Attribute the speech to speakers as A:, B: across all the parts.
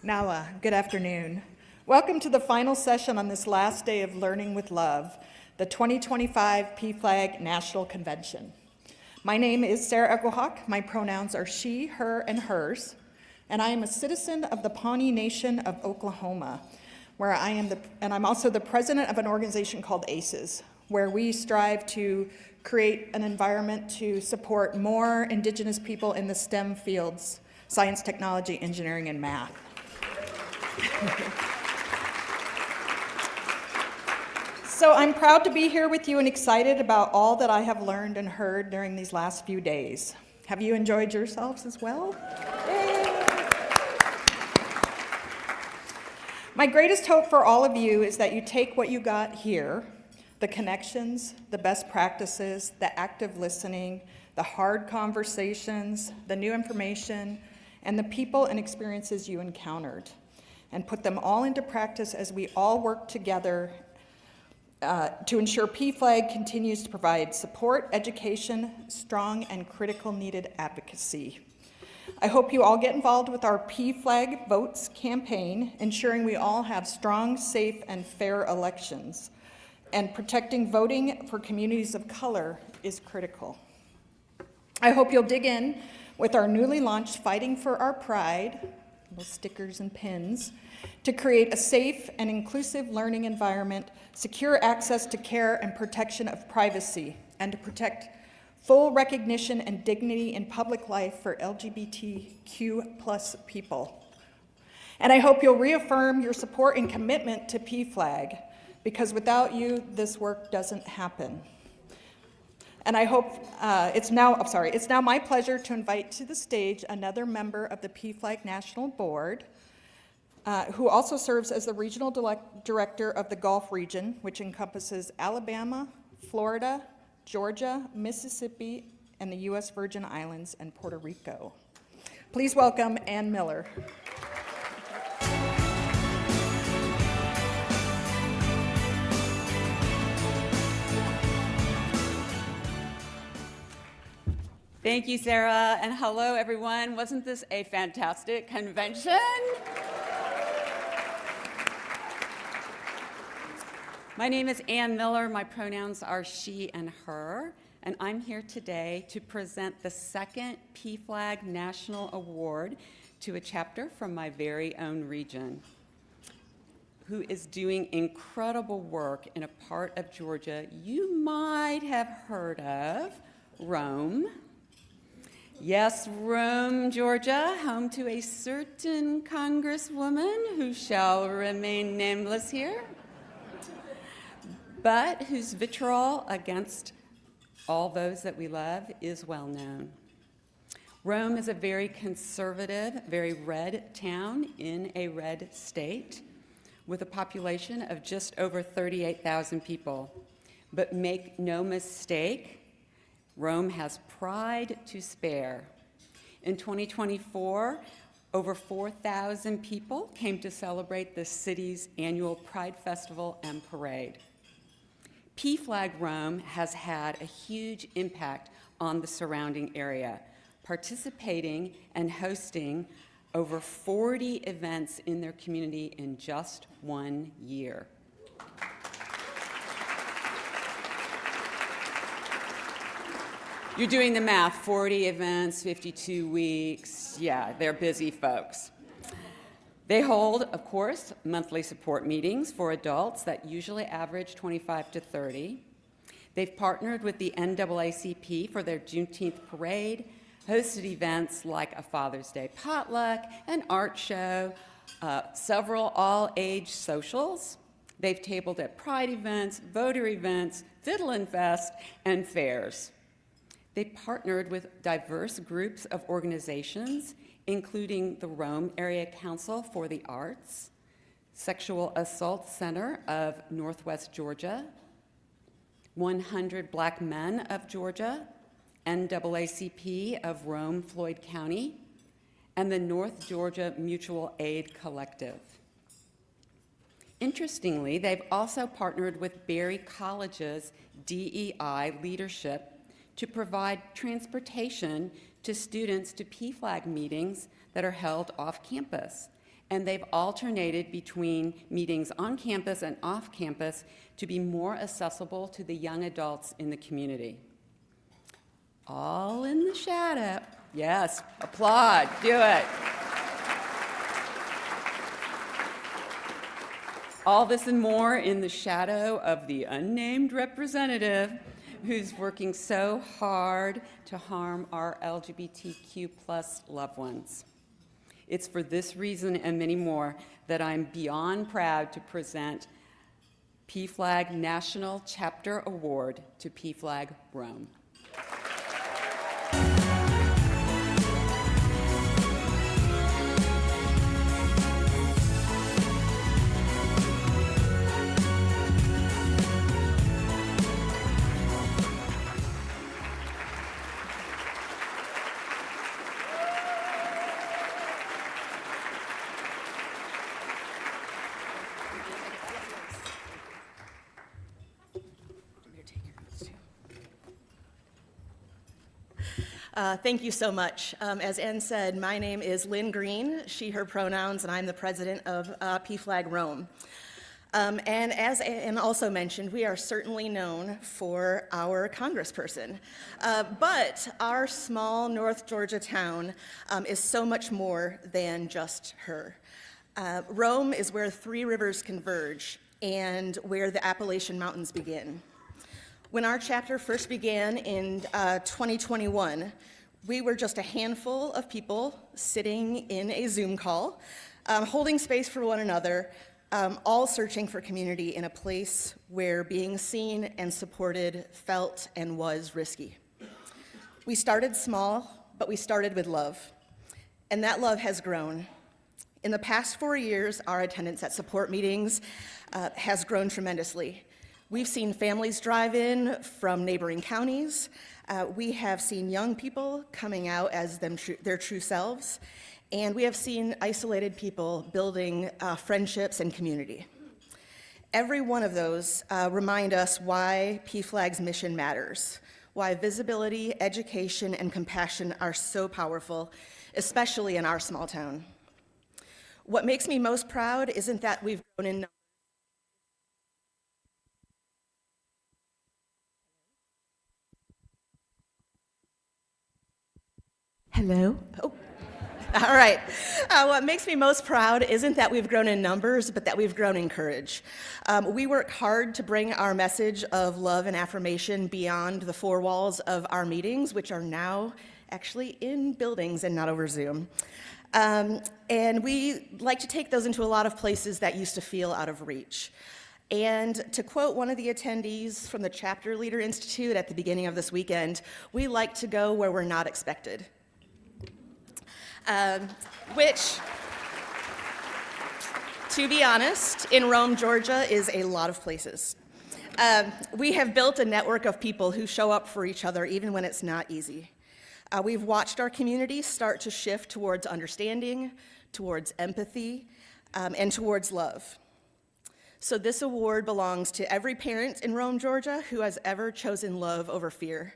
A: Good afternoon. Welcome to the final session on this last day of Learning with Love, the 2025 PFLAG National Convention. My name is Sarah Egelhock. My pronouns are she, her, and hers, and I am a citizen of the Pawnee Nation of Oklahoma, where I'm also the president of an organization called ACES, where we strive to create an environment to support more Indigenous people in the STEM fields, science, technology, engineering, and math. So I'm proud to be here with you and excited about all that I have learned and heard during these last few days. Have you enjoyed yourselves as well? Yay. My greatest hope for all of you is that you take what you got here, the connections, the best practices, the active listening, the hard conversations, the new information, and the people and experiences you encountered, and put them all into practice as we all work together to ensure PFLAG continues to provide support, education, strong and critical needed advocacy. I hope you all get involved with our PFLAG Votes campaign, ensuring we all have strong, safe, and fair elections. And protecting voting for communities of color is critical. I hope you'll dig in with our newly launched Fighting for Our Pride, little stickers and pins, to create a safe and inclusive learning environment, secure access to care and protection of privacy, and to protect full recognition and dignity in public life for LGBTQ plus people. And I hope you'll reaffirm your support and commitment to PFLAG, because without you, this work doesn't happen. And I hope it's now my pleasure to invite to the stage another member of the PFLAG National Board, who also serves as the Regional Director of the Gulf Region, which encompasses Alabama, Florida, Georgia, Mississippi, and the U.S. Virgin Islands and Puerto Rico. Please welcome Ann Miller.
B: Thank you, Sarah, and hello, everyone. Wasn't this a fantastic convention? My name is Ann Miller. My pronouns are she and her, and I'm here today to present the second PFLAG National Award to a chapter from my very own region, who is doing incredible work in a part of Georgia you might have heard of, Rome. Yes, Rome, Georgia, home to a certain congresswoman who shall remain nameless here, but whose vitriol against all those that we love is well known. Rome is a very conservative, very red town in a red state with a population of just over 38,000 people. But make no mistake, Rome has pride to spare. In 2024, over 4,000 people came to celebrate the city's annual Pride Festival and Parade. PFLAG Rome has had a huge impact on the surrounding area, participating and hosting over 40 events in their community in just 1 year. You're doing the math, 40 events, 52 weeks. Yeah, they're busy folks. They hold, of course, monthly support meetings for adults that usually average 25 to 30. They've partnered with the NAACP for their Juneteenth parade, hosted events like a Father's Day potluck, an art show, several all-age socials. They've tabled at pride events, voter events, Fiddlin' Fest, and fairs. They partnered with diverse groups of organizations, including the Rome Area Council for the Arts, Sexual Assault Center of Northwest Georgia, 100 Black Men of Georgia, NAACP of Rome, Floyd County, and the North Georgia Mutual Aid Collective. Interestingly, they've also partnered with Berry College's DEI leadership to provide transportation to students to PFLAG meetings that are held off campus, and they've alternated between meetings on campus and off campus to be more accessible to the young adults in the community. All in the shadow. Yes, applaud, do it. All this and more in the shadow of the unnamed representative who's working so hard to harm our LGBTQ plus loved ones. It's for this reason and many more that I'm beyond proud to present PFLAG National Chapter Award to PFLAG Rome.
C: Thank you so much. As Ann said, my name is Lynn Green, she, her pronouns, and I'm the president of PFLAG Rome. And as Ann also mentioned, we are certainly known for our congressperson. But our small North Georgia town is so much more than just her. Rome is where 3 rivers converge and where the Appalachian Mountains begin. When our chapter first began in 2021, we were just a handful of people sitting in a Zoom call, holding space for one another, all searching for community in a place where being seen and supported felt and was risky. We started small, but we started with love, and that love has grown. In the past 4 years, our attendance at support meetings has grown tremendously. We've seen families drive in from neighboring counties. We have seen young people coming out as their true selves. And we have seen isolated people building friendships and community. Every one of those remind us why PFLAG's mission matters, why visibility, education, and compassion are so powerful, especially in our small town. What makes me most proud isn't that we've grown in numbers. Hello? Oh. All right. What makes me most proud isn't that we've grown in numbers, but that we've grown in courage. We work hard to bring our message of love and affirmation beyond the 4 walls of our meetings, which are now actually in buildings and not over Zoom. And we like to take those into a lot of places that used to feel out of reach. And to quote one of the attendees from the Chapter Leader Institute at the beginning of this weekend, we like to go where we're not expected. Which, to be honest, in Rome, Georgia, is a lot of places. We have built a network of people who show up for each other even when it's not easy. We've watched our community start to shift towards understanding, towards empathy, and towards love. So this award belongs to every parent in Rome, Georgia, who has ever chosen love over fear.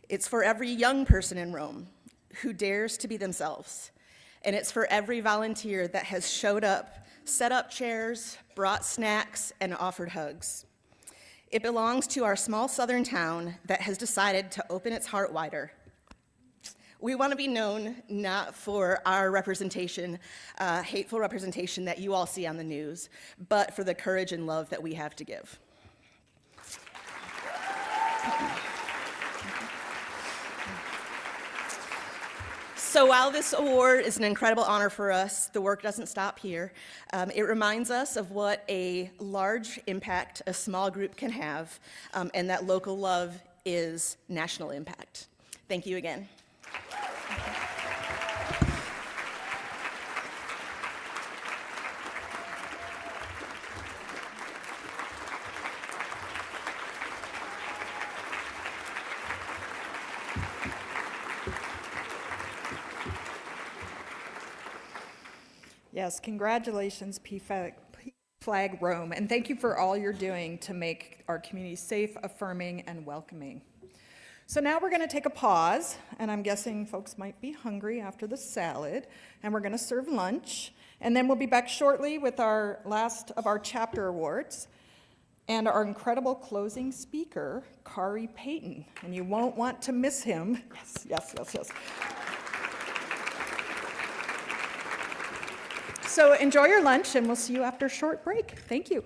C: It's for every young person in Rome who dares to be themselves. And it's for every volunteer that has showed up, set up chairs, brought snacks, and offered hugs. It belongs to our small southern town that has decided to open its heart wider. We want to be known not for our representation, hateful representation that you all see on the news, but for the courage and love that we have to give. So while this award is an incredible honor for us, the work doesn't stop here. It reminds us of what a large impact a small group can have, and that local love is national impact. Thank you again.
A: Yes, congratulations, PFLAG Rome, and thank you for all you're doing to make our community safe, affirming, and welcoming. So now we're going to take a pause, and I'm guessing folks might be hungry after the salad, and we're going to serve lunch. And then we'll be back shortly with our last of our chapter awards and our incredible closing speaker, Khary Payton. And you won't want to miss him. Yes, yes, yes, yes. So enjoy your lunch, and we'll see you after a short break. Thank you.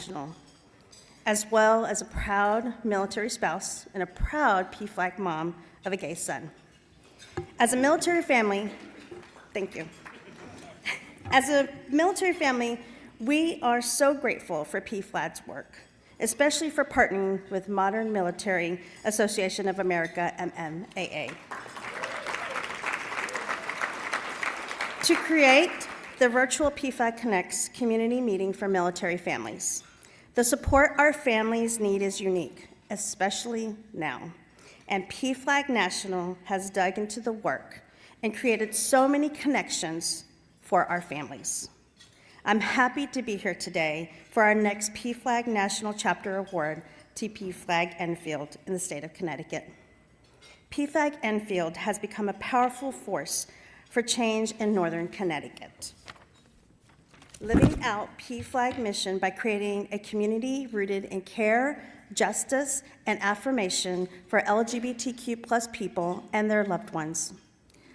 D: National, as well as a proud military spouse and a proud PFLAG mom of a gay son. As a military family, thank you. As a military family, we are so grateful for PFLAG's work, especially for partnering with Modern Military Association of America, MMAA, to create the virtual PFLAG Connects community meeting for military families. The support our families need is unique, especially now. And PFLAG National has dug into the work and created so many connections for our families. I'm happy to be here today for our next PFLAG National Chapter Award to PFLAG Enfield in the state of Connecticut. PFLAG Enfield has become a powerful force for change in Northern Connecticut, living out PFLAG mission by creating a community rooted in care, justice, and affirmation for LGBTQ plus people and their loved ones.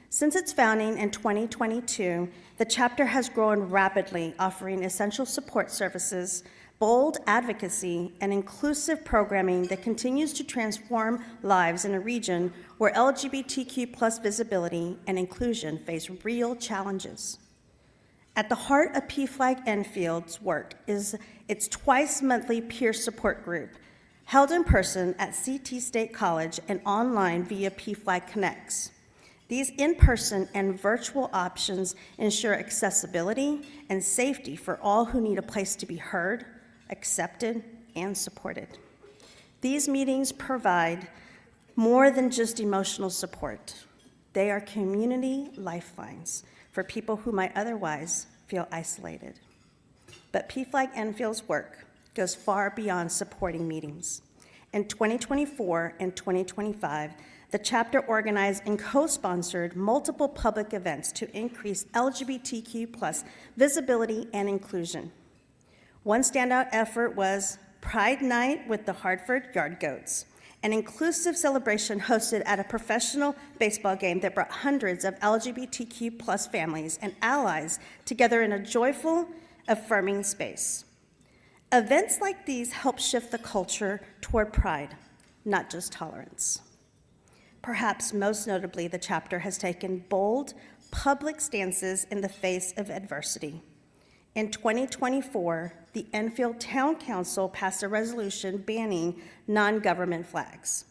D: Since its founding in 2022, the chapter has grown rapidly, offering essential support services, bold advocacy, and inclusive programming that continues to transform lives in a region where LGBTQ plus visibility and inclusion face real challenges. At the heart of PFLAG Enfield's work is its twice-monthly peer support group, held in person at CT State College and online via PFLAG Connects. These in-person and virtual options ensure accessibility and safety for all who need a place to be heard, accepted, and supported. These meetings provide more than just emotional support. They are community lifelines for people who might otherwise feel isolated. But PFLAG Enfield's work goes far beyond supporting meetings. In 2024 and 2025, the chapter organized and co-sponsored multiple public events to increase LGBTQ plus visibility and inclusion. One standout effort was Pride Night with the Hartford Yard Goats, an inclusive celebration hosted at a professional baseball game that brought hundreds of LGBTQ plus families and allies together in a joyful, affirming space. Events like these help shift the culture toward pride, not just tolerance. Perhaps most notably, the chapter has taken bold, public stances in the face of adversity. In 2024, the Enfield Town Council passed a resolution banning non-government flags,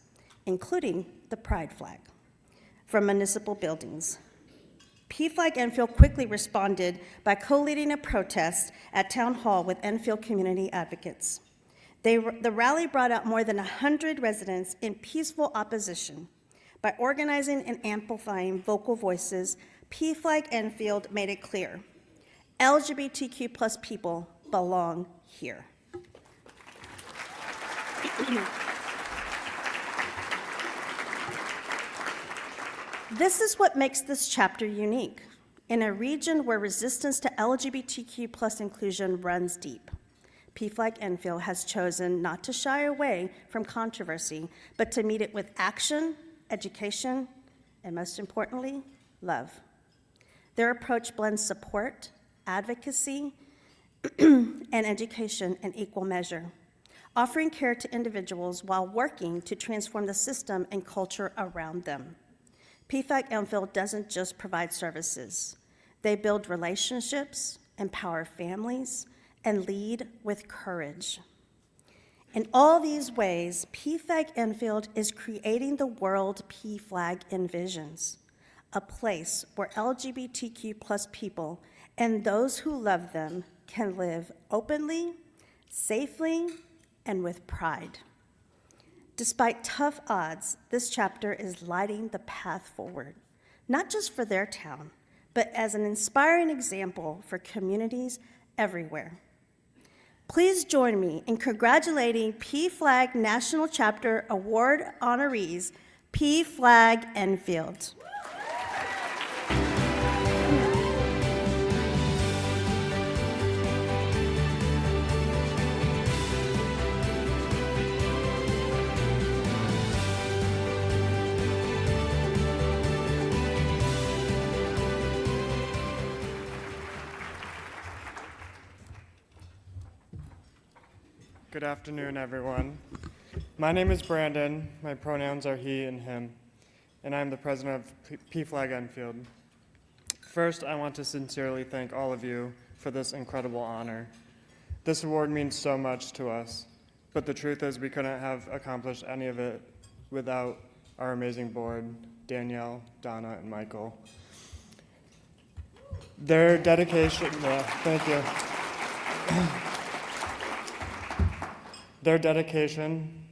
D: including the pride flag, from municipal buildings. PFLAG Enfield quickly responded by co-leading a protest at Town Hall with Enfield community advocates. The rally brought out more than 100 residents in peaceful opposition. By organizing and amplifying vocal voices, PFLAG Enfield made it clear, LGBTQ plus people belong here. This is what makes this chapter unique. In a region where resistance to LGBTQ plus inclusion runs deep, PFLAG Enfield has chosen not to shy away from controversy, but to meet it with action, education, and most importantly, love. Their approach blends support, advocacy, and education in equal measure, offering care to individuals while working to transform the system and culture around them. PFLAG Enfield doesn't just provide services. They build relationships, empower families, and lead with courage. In all these ways, PFLAG Enfield is creating the world PFLAG envisions, a place where LGBTQ plus people and those who love them can live openly, safely, and with pride. Despite tough odds, this chapter is lighting the path forward, not just for their town, but as an inspiring example for communities everywhere. Please join me in congratulating PFLAG National Chapter Award honorees, PFLAG Enfield.
E: Good afternoon, everyone. My name is Brandon. My pronouns are he and him, and I'm the president of PFLAG Enfield. First, I want to sincerely thank all of you for this incredible honor. This award means so much to us, but the truth is we couldn't have accomplished any of it without our amazing board, Danielle, Donna, and Michael. Their dedication, thank you. Their dedication,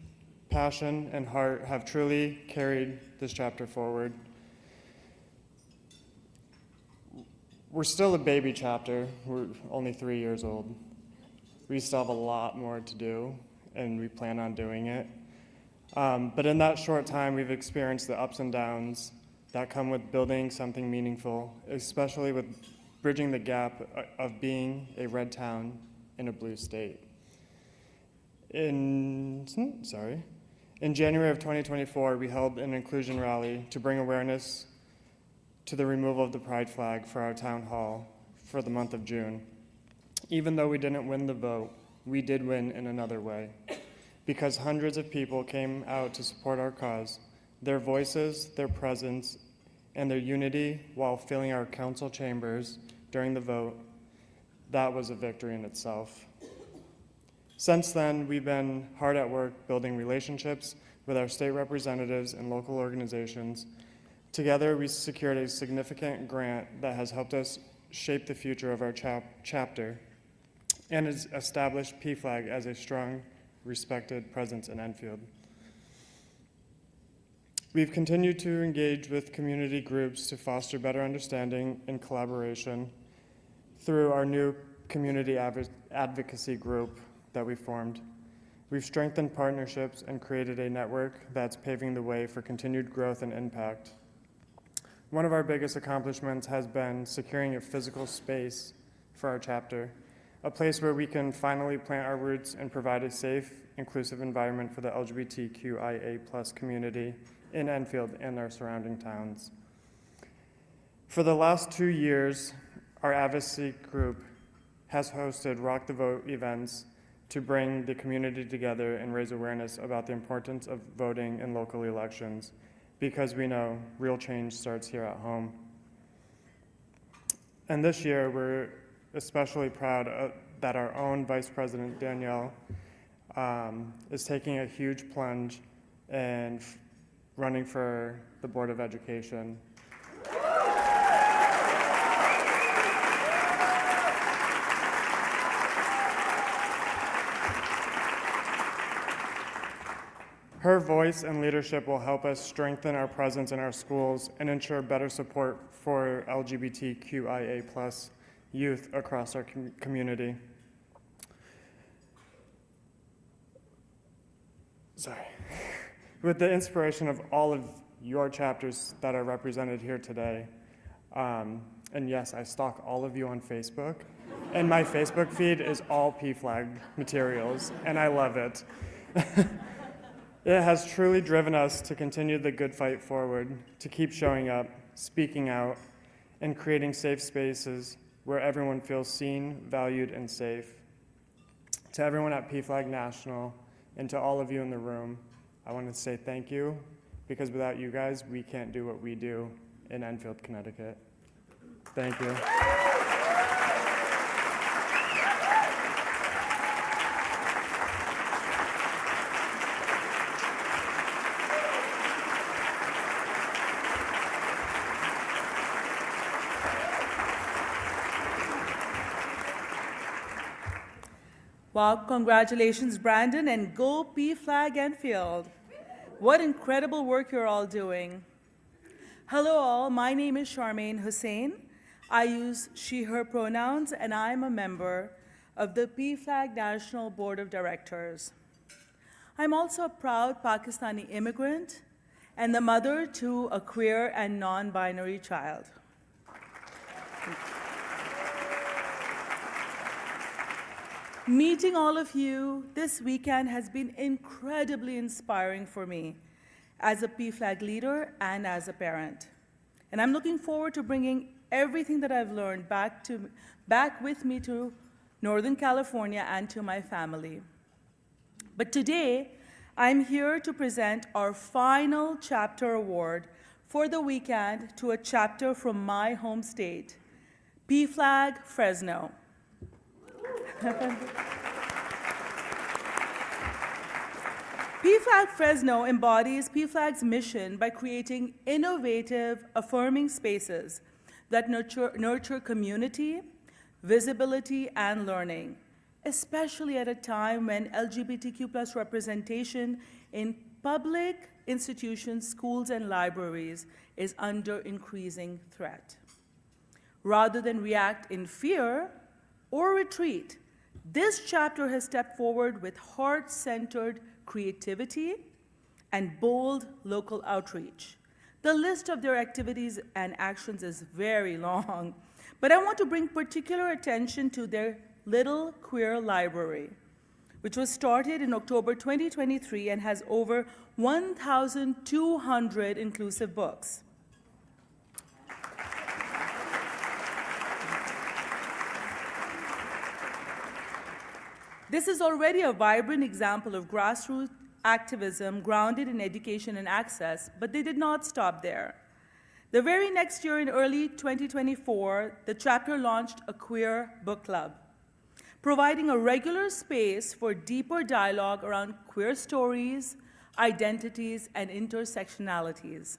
E: passion, and heart have truly carried this chapter forward. We're still a baby chapter. We're only 3 years old. We still have a lot more to do, and we plan on doing it. But in that short time, we've experienced the ups and downs that come with building something meaningful, especially with bridging the gap of being a red town in a blue state. In January of 2024, we held an inclusion rally to bring awareness to the removal of the pride flag for our town hall for the month of June. Even though we didn't win the vote, we did win in another way, because hundreds of people came out to support our cause. Their voices, their presence, and their unity while filling our council chambers during the vote, that was a victory in itself. Since then, we've been hard at work building relationships with our state representatives and local organizations. Together, we secured a significant grant that has helped us shape the future of our chapter and has established PFLAG as a strong, respected presence in Enfield. We've continued to engage with community groups to foster better understanding and collaboration through our new community advocacy group that we formed. We've strengthened partnerships and created a network that's paving the way for continued growth and impact. One of our biggest accomplishments has been securing a physical space for our chapter, a place where we can finally plant our roots and provide a safe, inclusive environment for the LGBTQIA+ community in Enfield and our surrounding towns. For the last 2 years, our advocacy group has hosted Rock the Vote events to bring the community together and raise awareness about the importance of voting in local elections, because we know real change starts here at home. And this year, we're especially proud that our own Vice President, Danielle, is taking a huge plunge and running for the Board of Education. Her voice and leadership will help us strengthen our presence in our schools and ensure better support for LGBTQIA+ youth across our community. With the inspiration of all of your chapters that are represented here today, and yes, I stalk all of you on Facebook, and my Facebook feed is all PFLAG materials, and I love it. It has truly driven us to continue the good fight forward, to keep showing up, speaking out, and creating safe spaces where everyone feels seen, valued, and safe. To everyone at PFLAG National, and to all of you in the room, I want to say thank you, because without you guys, we can't do what we do in Enfield, Connecticut. Thank you.
F: Wow, congratulations, Brandon, and go PFLAG Enfield. What incredible work you're all doing. Hello all, my name is Charmaine Hussain. I use she, her pronouns, and I'm a member of the PFLAG National Board of Directors. I'm also a proud Pakistani immigrant and the mother to a queer and non-binary child. Meeting all of you this weekend has been incredibly inspiring for me as a PFLAG leader and as a parent. And I'm looking forward to bringing everything that I've learned back with me to Northern California and to my family. But today, I'm here to present our final chapter award for the weekend to a chapter from my home state, PFLAG Fresno. PFLAG Fresno embodies PFLAG's mission by creating innovative, affirming spaces that nurture community, visibility, and learning, especially at a time when LGBTQ+ representation in public institutions, schools, and libraries is under increasing threat. Rather than react in fear or retreat, this chapter has stepped forward with heart-centered creativity and bold local outreach. The list of their activities and actions is very long, but I want to bring particular attention to their Little Queer Library, which was started in October 2023 and has over 1,200 inclusive books. This is already a vibrant example of grassroots activism grounded in education and access, but they did not stop there. The very next year, in early 2024, the chapter launched a queer book club, providing a regular space for deeper dialogue around queer stories, identities, and intersectionalities.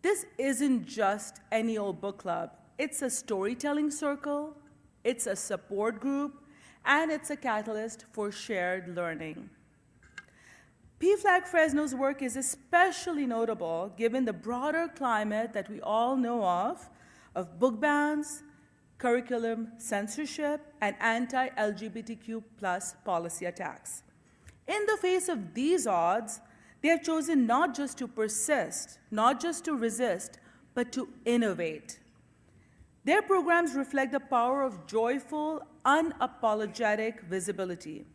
F: This isn't just any old book club. It's a storytelling circle, it's a support group, and it's a catalyst for shared learning. PFLAG Fresno's work is especially notable given the broader climate that we all know of book bans, curriculum censorship, and anti-LGBTQ+ policy attacks. In the face of these odds, they have chosen not just to persist, not just to resist, but to innovate. Their programs reflect the power of joyful, unapologetic visibility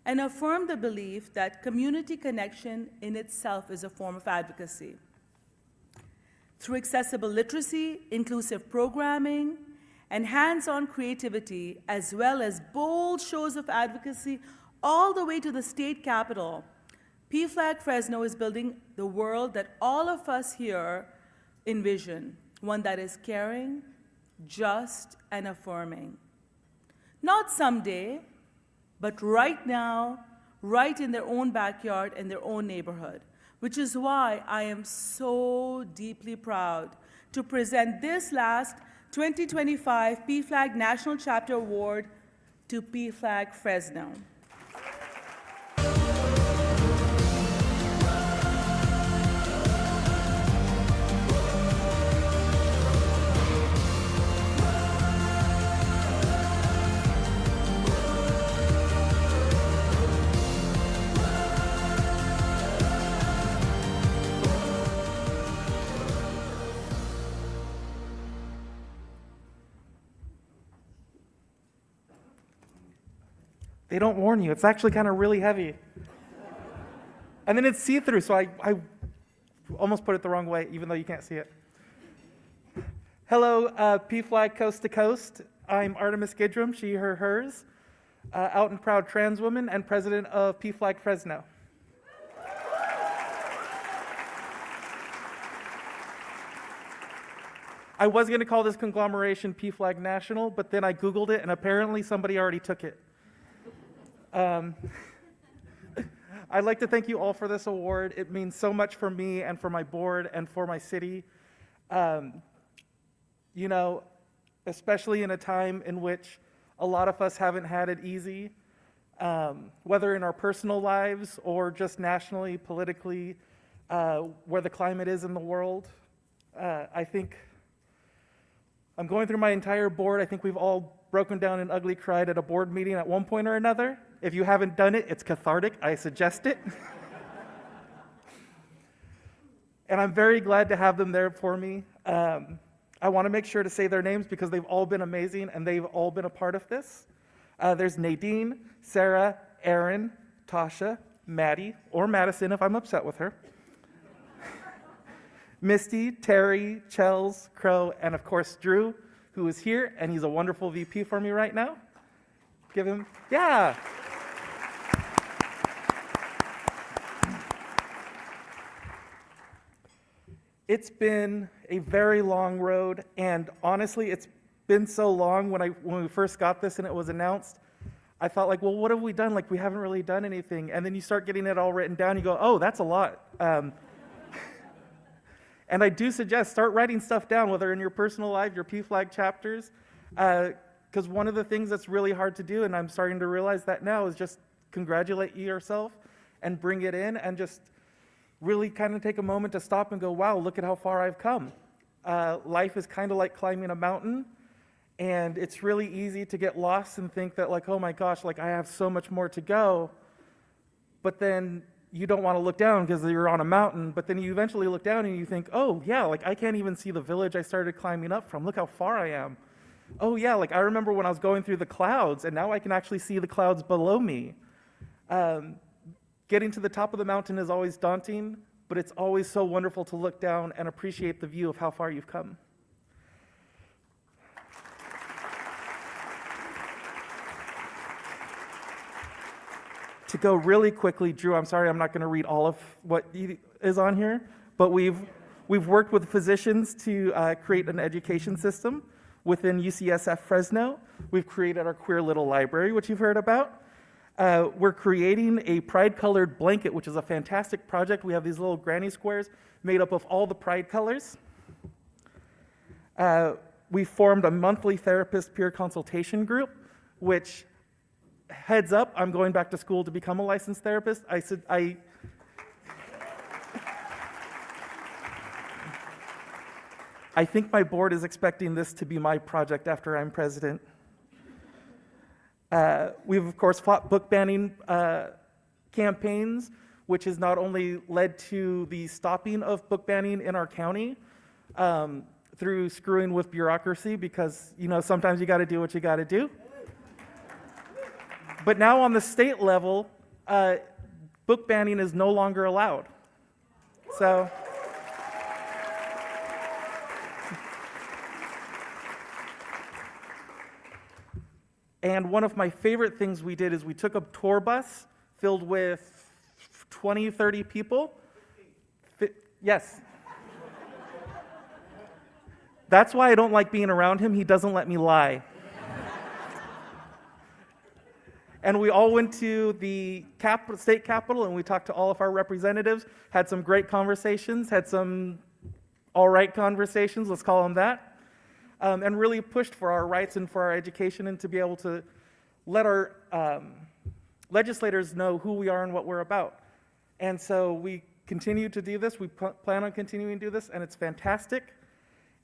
F: and affirm the belief that community connection in itself is a form of advocacy. Through accessible literacy, inclusive programming, and hands-on creativity, as well as bold shows of advocacy all the way to the state capitol, PFLAG Fresno is building the world that all of us here envision, one that is caring, just, and affirming. Not someday, but right now, right in their own backyard and their own neighborhood, which is why I am so deeply proud to present this last 2025 PFLAG National Chapter Award to PFLAG Fresno.
G: They don't warn you. It's actually kind of really heavy. And then it's see-through, so I almost put it the wrong way, even though you can't see it. Hello, PFLAG Coast to Coast. I'm Artemis Gidram, she, her, hers, out and proud trans woman and president of PFLAG Fresno. I was going to call this conglomeration PFLAG National, but then I Googled it, and apparently somebody already took it. I'd like to thank you all for this award. It means so much for me and for my board and for my city. You know, especially in a time in which a lot of us haven't had it easy, whether in our personal lives or just nationally, politically, where the climate is in the world. I think I'm going through my entire board. I think we've all broken down and ugly cried at a board meeting at one point or another. If you haven't done it, it's cathartic. I suggest it. And I'm very glad to have them there for me. I want to make sure to say their names because they've all been amazing and they've all been a part of this. There's Nadine, Sarah, Erin, Tasha, Maddie, or Madison if I'm upset with her, Misty, Terry, Chels, Crow, and of course Drew, who is here, and he's a wonderful VP for me right now. Give him, yeah. It's been a very long road, and honestly, it's been so long. When we first got this and it was announced, I thought like, well, what have we done? Like, we haven't really done anything. And then you start getting it all written down, you go, oh, that's a lot. And I do suggest start writing stuff down, whether in your personal life, your PFLAG chapters, because one of the things that's really hard to do, and I'm starting to realize that now, is just congratulate yourself and bring it in and just really kind of take a moment to stop and go, wow, look at how far I've come. Life is kind of like climbing a mountain, and it's really easy to get lost and think that like, oh my gosh, like I have so much more to go, but then you don't want to look down because you're on a mountain, but then you eventually look down and you think, oh yeah, like I can't even see the village I started climbing up from. Look how far I am. Oh yeah, like I remember when I was going through the clouds, and now I can actually see the clouds below me. Getting to the top of the mountain is always daunting, but it's always so wonderful to look down and appreciate the view of how far you've come. To go really quickly, Drew, I'm sorry, I'm not going to read all of what is on here, but we've worked with physicians to create an education system within UCSF Fresno. We've created our Queer Little Library, which you've heard about. We're creating a pride-colored blanket, which is a fantastic project. We have these little granny squares made up of all the pride colors. We formed a monthly therapist peer consultation group, which, heads up, I'm going back to school to become a licensed therapist. I think my board is expecting this to be my project after I'm president. We've, of course, fought book banning campaigns, which has not only led to the stopping of book banning in our county through screwing with bureaucracy, because, you know, sometimes you got to do what you got to do. But now on the state level, book banning is no longer allowed. So, and one of my favorite things we did is we took a tour bus filled with 20, 30 people. Yes. That's why I don't like being around him. He doesn't let me lie. And we all went to the state capitol, and we talked to all of our representatives, had some great conversations, had some all right conversations, let's call them that, and really pushed for our rights and for our education, and to be able to let our legislators know who we are and what we're about. And so we continue to do this. We plan on continuing to do this, and it's fantastic.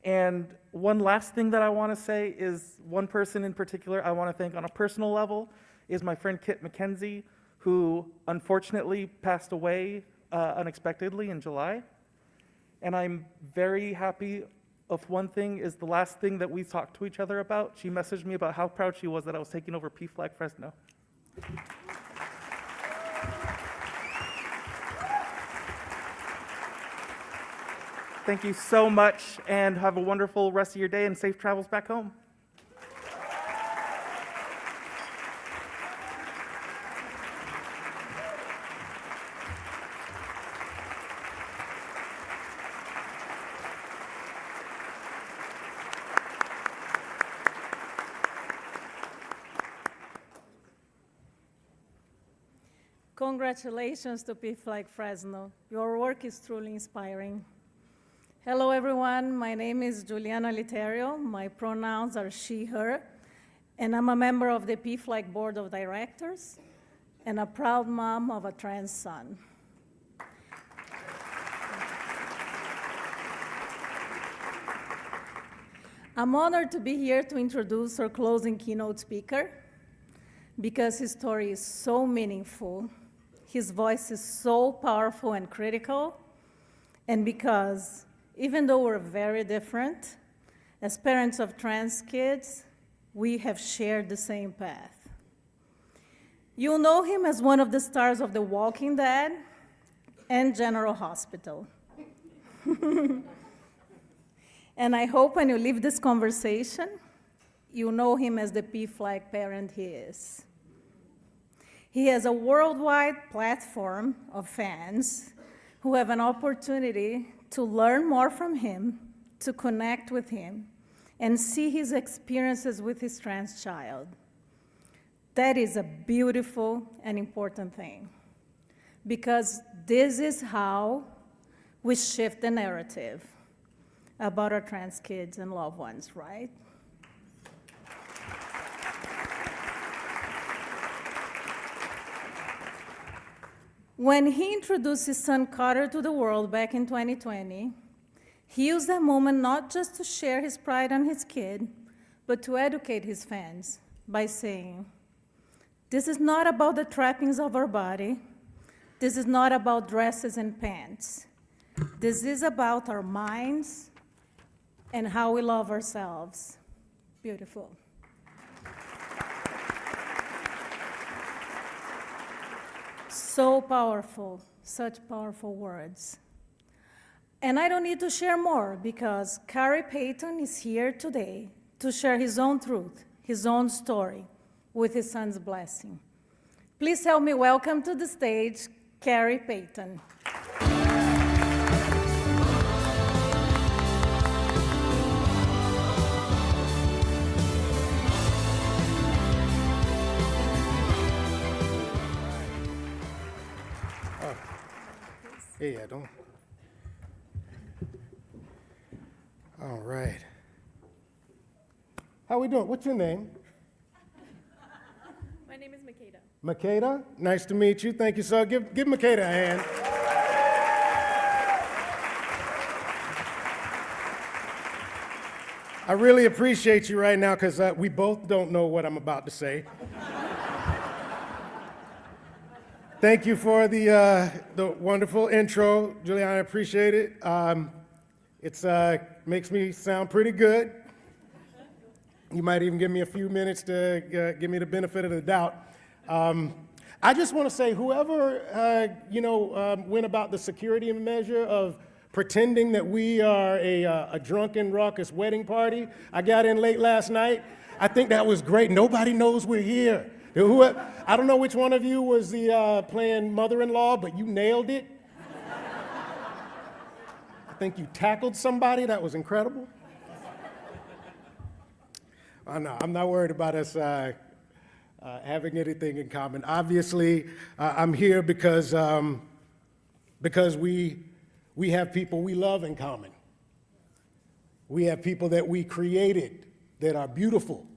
G: And one last thing that I want to say is one person in particular I want to thank on a personal level is my friend Kit McKenzie, who unfortunately passed away unexpectedly in July. And I'm very happy of one thing is the last thing that we talked to each other about. She messaged me about how proud she was that I was taking over PFLAG Fresno. Thank you so much, and have a wonderful rest of your day and safe travels back home.
H: Congratulations to PFLAG Fresno. Your work is truly inspiring. Hello, everyone. My name is Juliana Literio. My pronouns are she, her, and I'm a member of the PFLAG Board of Directors and a proud mom of a trans son. I'm honored to be here to introduce our closing keynote speaker because his story is so meaningful, his voice is so powerful and critical, and because even though we're very different, as parents of trans kids, we have shared the same path. You'll know him as one of the stars of The Walking Dead and General Hospital. And I hope when you leave this conversation, you know him as the PFLAG parent he is. He has a worldwide platform of fans who have an opportunity to learn more from him, to connect with him, and see his experiences with his trans child. That is a beautiful and important thing, because this is how we shift the narrative about our trans kids and loved ones, right? When he introduced his son Carter to the world back in 2020, he used that moment not just to share his pride on his kid, but to educate his fans by saying, "This is not about the trappings of our body. This is not about dresses and pants. This is about our minds and how we love ourselves." Beautiful. So powerful, such powerful words. And I don't need to share more because Khary Payton is here today to share his own truth, his own story, with his son's blessing. Please help me welcome to the stage Khary Payton.
I: Hey, I don't. All right. How we doing? What's your name?
J: My name is Makeda.
I: Makeda? Nice to meet you. Thank you, sir. Give Makeda a hand. I really appreciate you right now because we both don't know what I'm about to say. Thank you for the wonderful intro, Juliana. I appreciate it. It makes me sound pretty good. You might even give me a few minutes to give me the benefit of the doubt. I just want to say, whoever went about the security measure of pretending that we are a drunken, raucous wedding party. I got in late last night. I think that was great. Nobody knows we're here. I don't know which one of you was the playing mother-in-law, but you nailed it. I think you tackled somebody. That was incredible. I'm not worried about us having anything in common. Obviously, I'm here because we have people we love in common. We have people that we created that are beautiful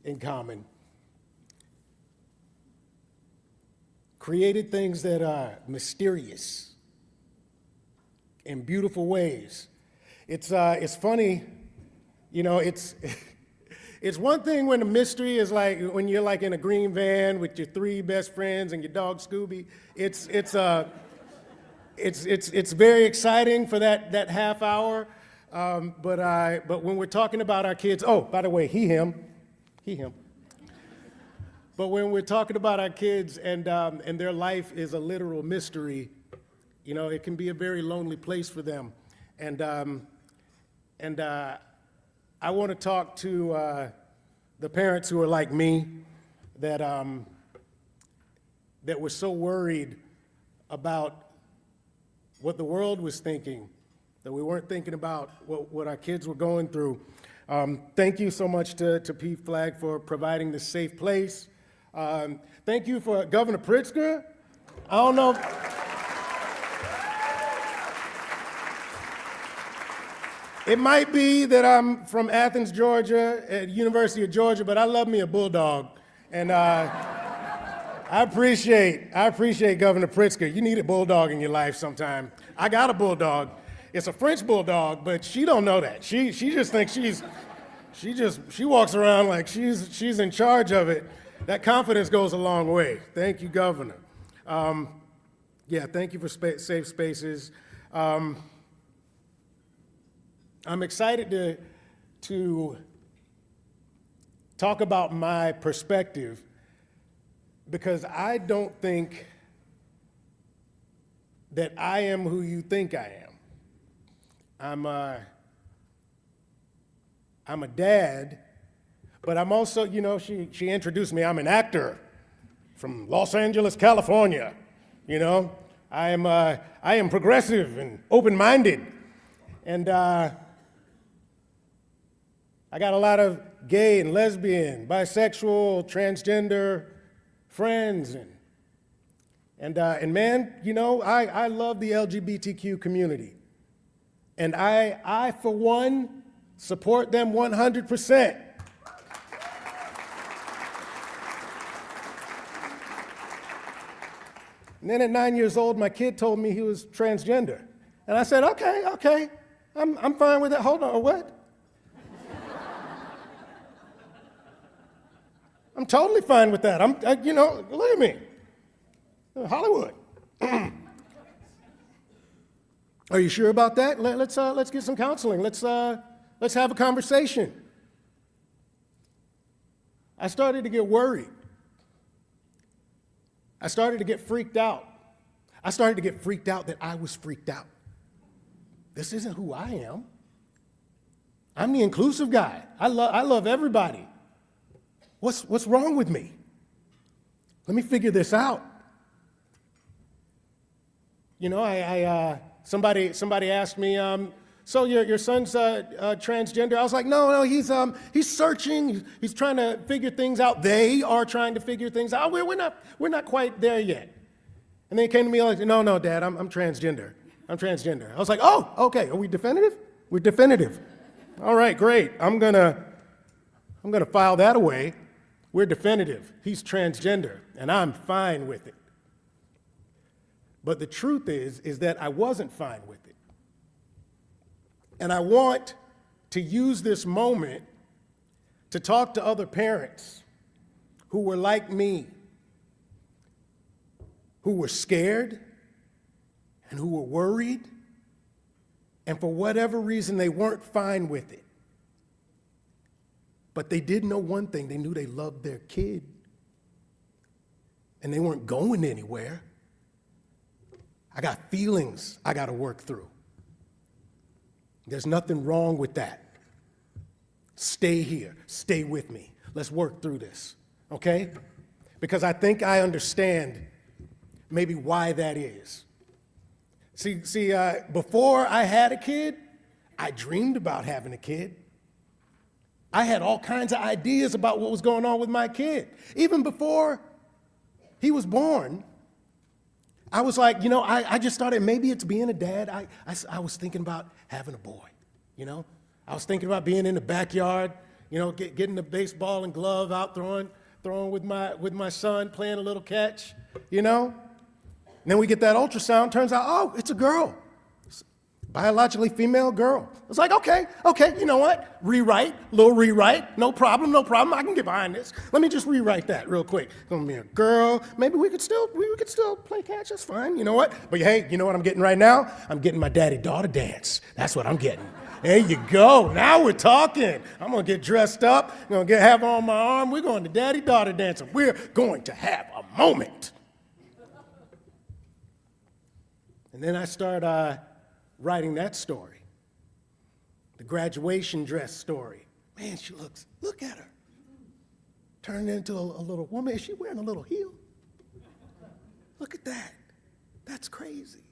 I: in common. Created things that are mysterious in beautiful ways. It's funny, it's one thing when the mystery is like when you're like in a green van with your 3 best friends and your dog Scooby. It's very exciting for that half hour. But when we're talking about our kids, oh, by the way, he, him. But when we're talking about our kids and their life is a literal mystery, it can be a very lonely place for them. And I want to talk to the parents who are like me, that were so worried about what the world was thinking, that we weren't thinking about what our kids were going through. Thank you so much to PFLAG for providing this safe place. Thank you for Governor Pritzker. I don't know. It might be that I'm from Athens, Georgia, at University of Georgia, but I love me a bulldog. And I appreciate Governor Pritzker. You need a bulldog in your life sometime. I got a bulldog. It's a French bulldog, but she don't know that. She just thinks she walks around like she's in charge of it. That confidence goes a long way. Thank you, Governor. Thank you for safe spaces. I'm excited to talk about my perspective because I don't think that I am who you think I am. I'm a dad, but I'm also, she introduced me, I'm an actor from Los Angeles, California, I am progressive and open-minded. And I got a lot of gay and lesbian, bisexual, transgender friends. And man, you know, I love the LGBTQ community. And I, for one, support them 100%. And then at 9 years old, my kid told me he was transgender. And I said, okay, I'm fine with it. Hold on, what? I'm totally fine with that. You know, look at me. Hollywood. Are you sure about that? Let's get some counseling. Let's have a conversation. I started to get worried. I started to get freaked out. I started to get freaked out that I was freaked out. This isn't who I am. I'm the inclusive guy. I love everybody. What's wrong with me? Let me figure this out. You know, somebody asked me, so your son's transgender? I was like, no, he's searching. He's trying to figure things out. They are trying to figure things out. We're not quite there yet. And then he came to me like, no, Dad, I'm transgender. I'm transgender. I was like, oh, okay. Are we definitive? We're definitive. All right, great. I'm gonna file that away. We're definitive. He's transgender, and I'm fine with it. But the truth is that I wasn't fine with it. And I want to use this moment to talk to other parents who were like me, who were scared and who were worried, and for whatever reason, they weren't fine with it. But they did know one thing. They knew they loved their kid, and they weren't going anywhere. I got feelings I got to work through. There's nothing wrong with that. Stay here. Stay with me. Let's work through this, okay? Because I think I understand maybe why that is. See, before I had a kid, I dreamed about having a kid. I had all kinds of ideas about what was going on with my kid. Even before he was born, I was like, you know, I just started, maybe it's being a dad. I was thinking about having a boy, you know? I was thinking about being in the backyard, you know, getting the baseball and glove out, throwing with my son, playing a little catch, you know? And then we get that ultrasound, turns out, oh, it's a girl. Biologically female girl. I was like, okay, you know what? Little rewrite, no problem, I can get behind this. Let me just rewrite that real quick. It's gonna be a girl, maybe we could still play catch, that's fine, you know what? But hey, you know what I'm getting right now? I'm getting my daddy-daughter dance. That's what I'm getting. There you go, now we're talking. I'm gonna get dressed up, I'm gonna have on my arm, we're going to daddy-daughter dance, and we're going to have a moment. And then I start writing that story, the graduation dress story. Man, look at her. Turning into a little woman. Is she wearing a little heel? Look at that. That's crazy.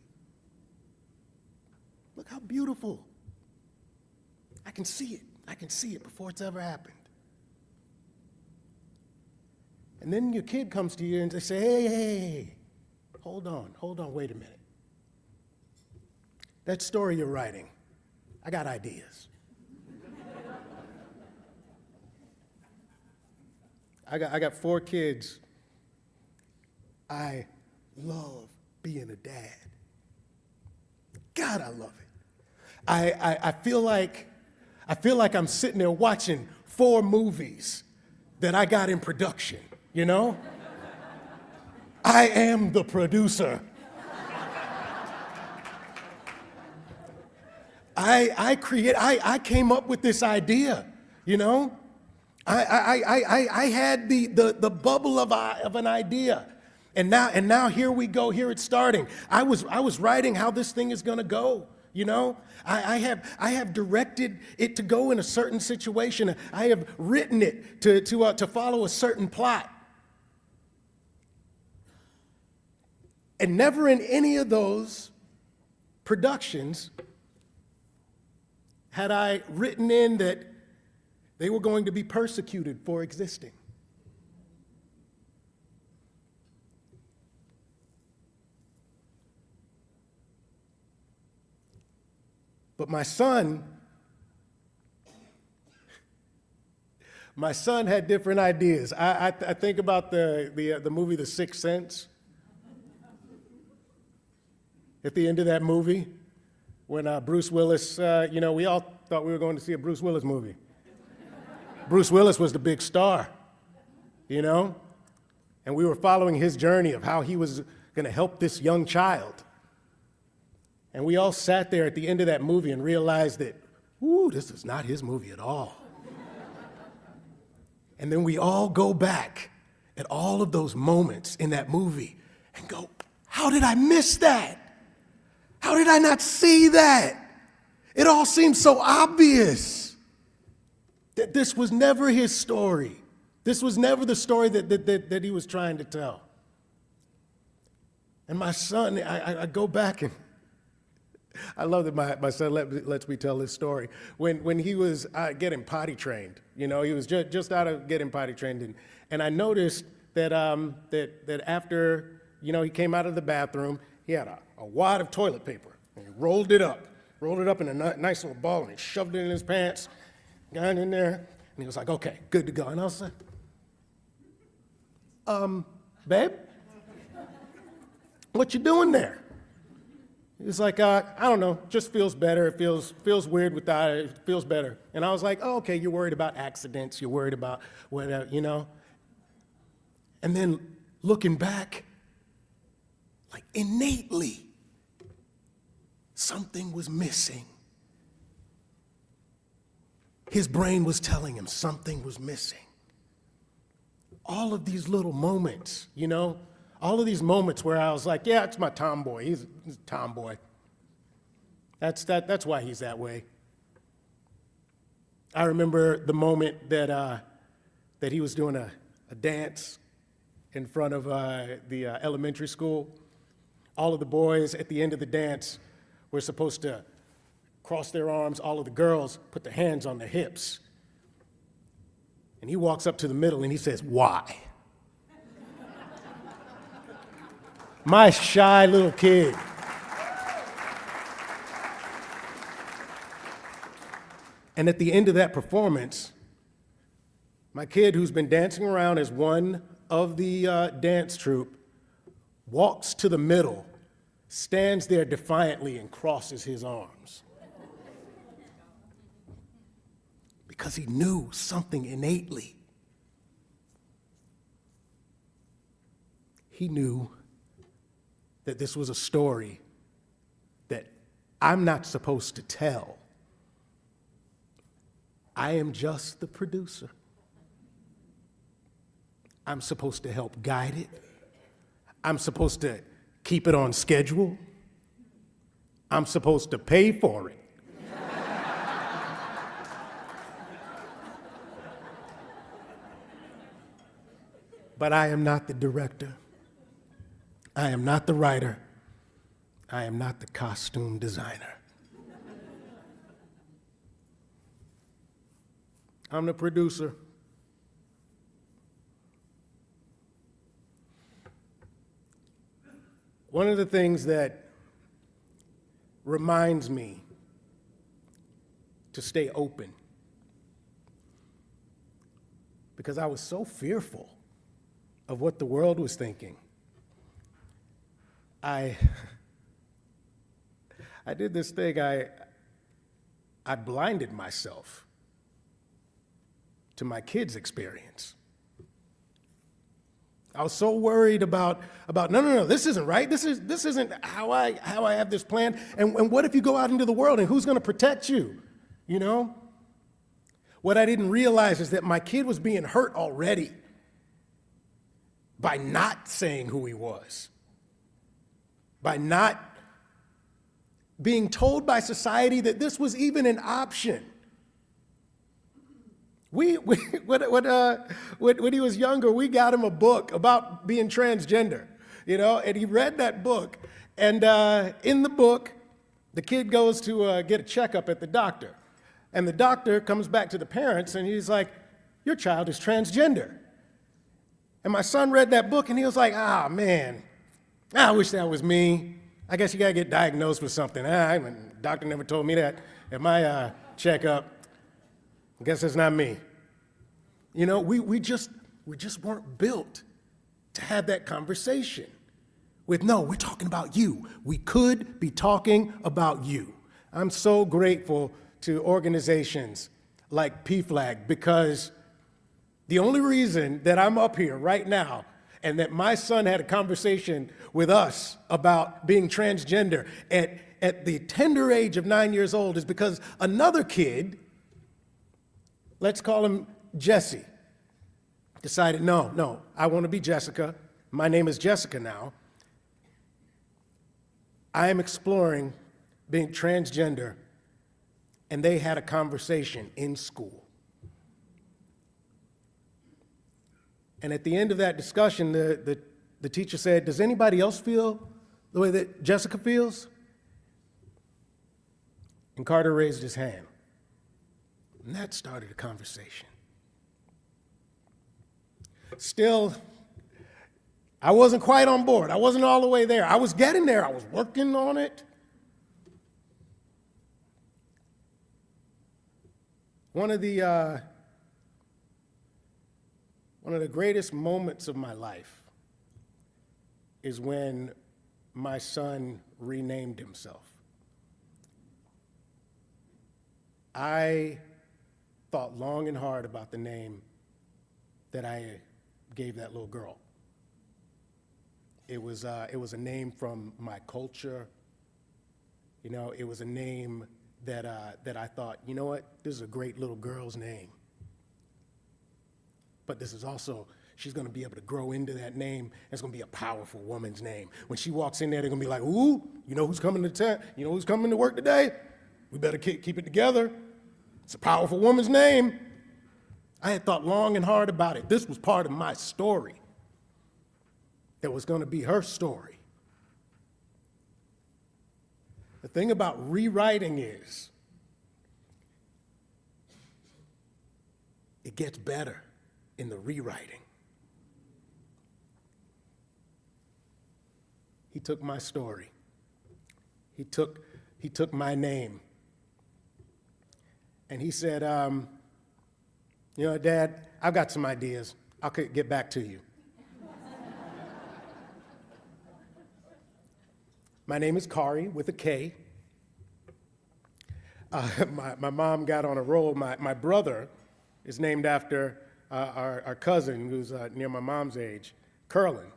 I: Look how beautiful. I can see it before it's ever happened. And then your kid comes to you and they say, hey, hold on, wait a minute. That story you're writing, I got ideas. I got 4 kids. I love being a dad. God, I love it. I feel like I'm sitting there watching 4 movies that I got in production, you know? I am the producer. I came up with this idea, you know? I had the bubble of an idea. And now here we go, here it's starting. I was writing how this thing is gonna go, you know? I have directed it to go in a certain situation. I have written it to follow a certain plot. And never in any of those productions had I written in that they were going to be persecuted for existing. But my son had different ideas. I think about the movie The Sixth Sense. At the end of that movie, when Bruce Willis, we all thought we were going to see a Bruce Willis movie. Bruce Willis was the big star, and we were following his journey of how he was going to help this young child. And we all sat there at the end of that movie and realized that, this is not his movie at all. And then we all go back at all of those moments in that movie and go, how did I miss that? How did I not see that? It all seems so obvious that this was never his story. This was never the story that he was trying to tell. And my son, I go back and I love that my son lets me tell this story. When he was getting potty trained, he was just out of getting potty trained, and I noticed that after he came out of the bathroom, he had a wad of toilet paper, and he rolled it up in a nice little ball, and he shoved it in his pants, got in there, and he was like, okay, good to go. And I was like, babe, what you doing there? It's like, I don't know, just feels better. It feels weird without it. It feels better. And I was like, oh, okay, you're worried about accidents. You're worried about whatever, And then looking back, like innately, something was missing. His brain was telling him something was missing. All of these little moments, all of these moments where I was like, yeah, it's my tomboy. He's a tomboy. That's why he's that way. I remember the moment that he was doing a dance in front of the elementary school. All of the boys at the end of the dance were supposed to cross their arms. All of the girls put their hands on their hips. And he walks up to the middle and he says, why? My shy little kid. And at the end of that performance, my kid, who's been dancing around as one of the dance troupe, walks to the middle, stands there defiantly, and crosses his arms. Because he knew something innately. He knew that this was a story that I'm not supposed to tell. I am just the producer. I'm supposed to help guide it. I'm supposed to keep it on schedule. I'm supposed to pay for it. But I am not the director. I am not the writer. I am not the costume designer. I'm the producer. One of the things that reminds me to stay open, because I was so fearful of what the world was thinking, I did this thing. I blinded myself to my kids' experience. I was so worried about no, this isn't right. This isn't how I have this plan. And what if you go out into the world and who's going to protect you? What I didn't realize is that my kid was being hurt already by not saying who he was, by not being told by society that this was even an option. When he was younger, we got him a book about being transgender. you know, and he read that book. And in the book, the kid goes to get a checkup at the doctor. And the doctor comes back to the parents and he's like, your child is transgender. And my son read that book and he was like, ah, man, I wish that was me. I guess you gotta get diagnosed with something. The doctor never told me that at my checkup. I guess it's not me. You know, we just weren't built to have that conversation with, no, we're talking about you. We could be talking about you. I'm so grateful to organizations like PFLAG because the only reason that I'm up here right now and that my son had a conversation with us about being transgender at the tender age of 9 years old is because another kid, let's call him Jesse, decided, no, I want to be Jessica. My name is Jessica now. I am exploring being transgender, and they had a conversation in school. And at the end of that discussion, the teacher said, does anybody else feel the way that Jessica feels? And Carter raised his hand. And that started a conversation. Still, I wasn't quite on board. I wasn't all the way there. I was getting there. I was working on it. One of the greatest moments of my life is when my son renamed himself. I thought long and hard about the name that I gave that little girl. It was a name from my culture. You know, it was a name that I thought, you know what, this is a great little girl's name. But this is also, she's gonna be able to grow into that name. It's gonna be a powerful woman's name. When she walks in there, they're gonna be like, ooh, you know who's coming to town? You know who's coming to work today? We better keep it together. It's a powerful woman's name. I had thought long and hard about it. This was part of my story. That was gonna be her story. The thing about rewriting is, it gets better in the rewriting. He took my story. He took my name. And he said, you know, Dad, I've got some ideas. I'll get back to you. My name is Khary with a K. My mom got on a roll. My brother is named after our cousin who's near my mom's age, Curlin.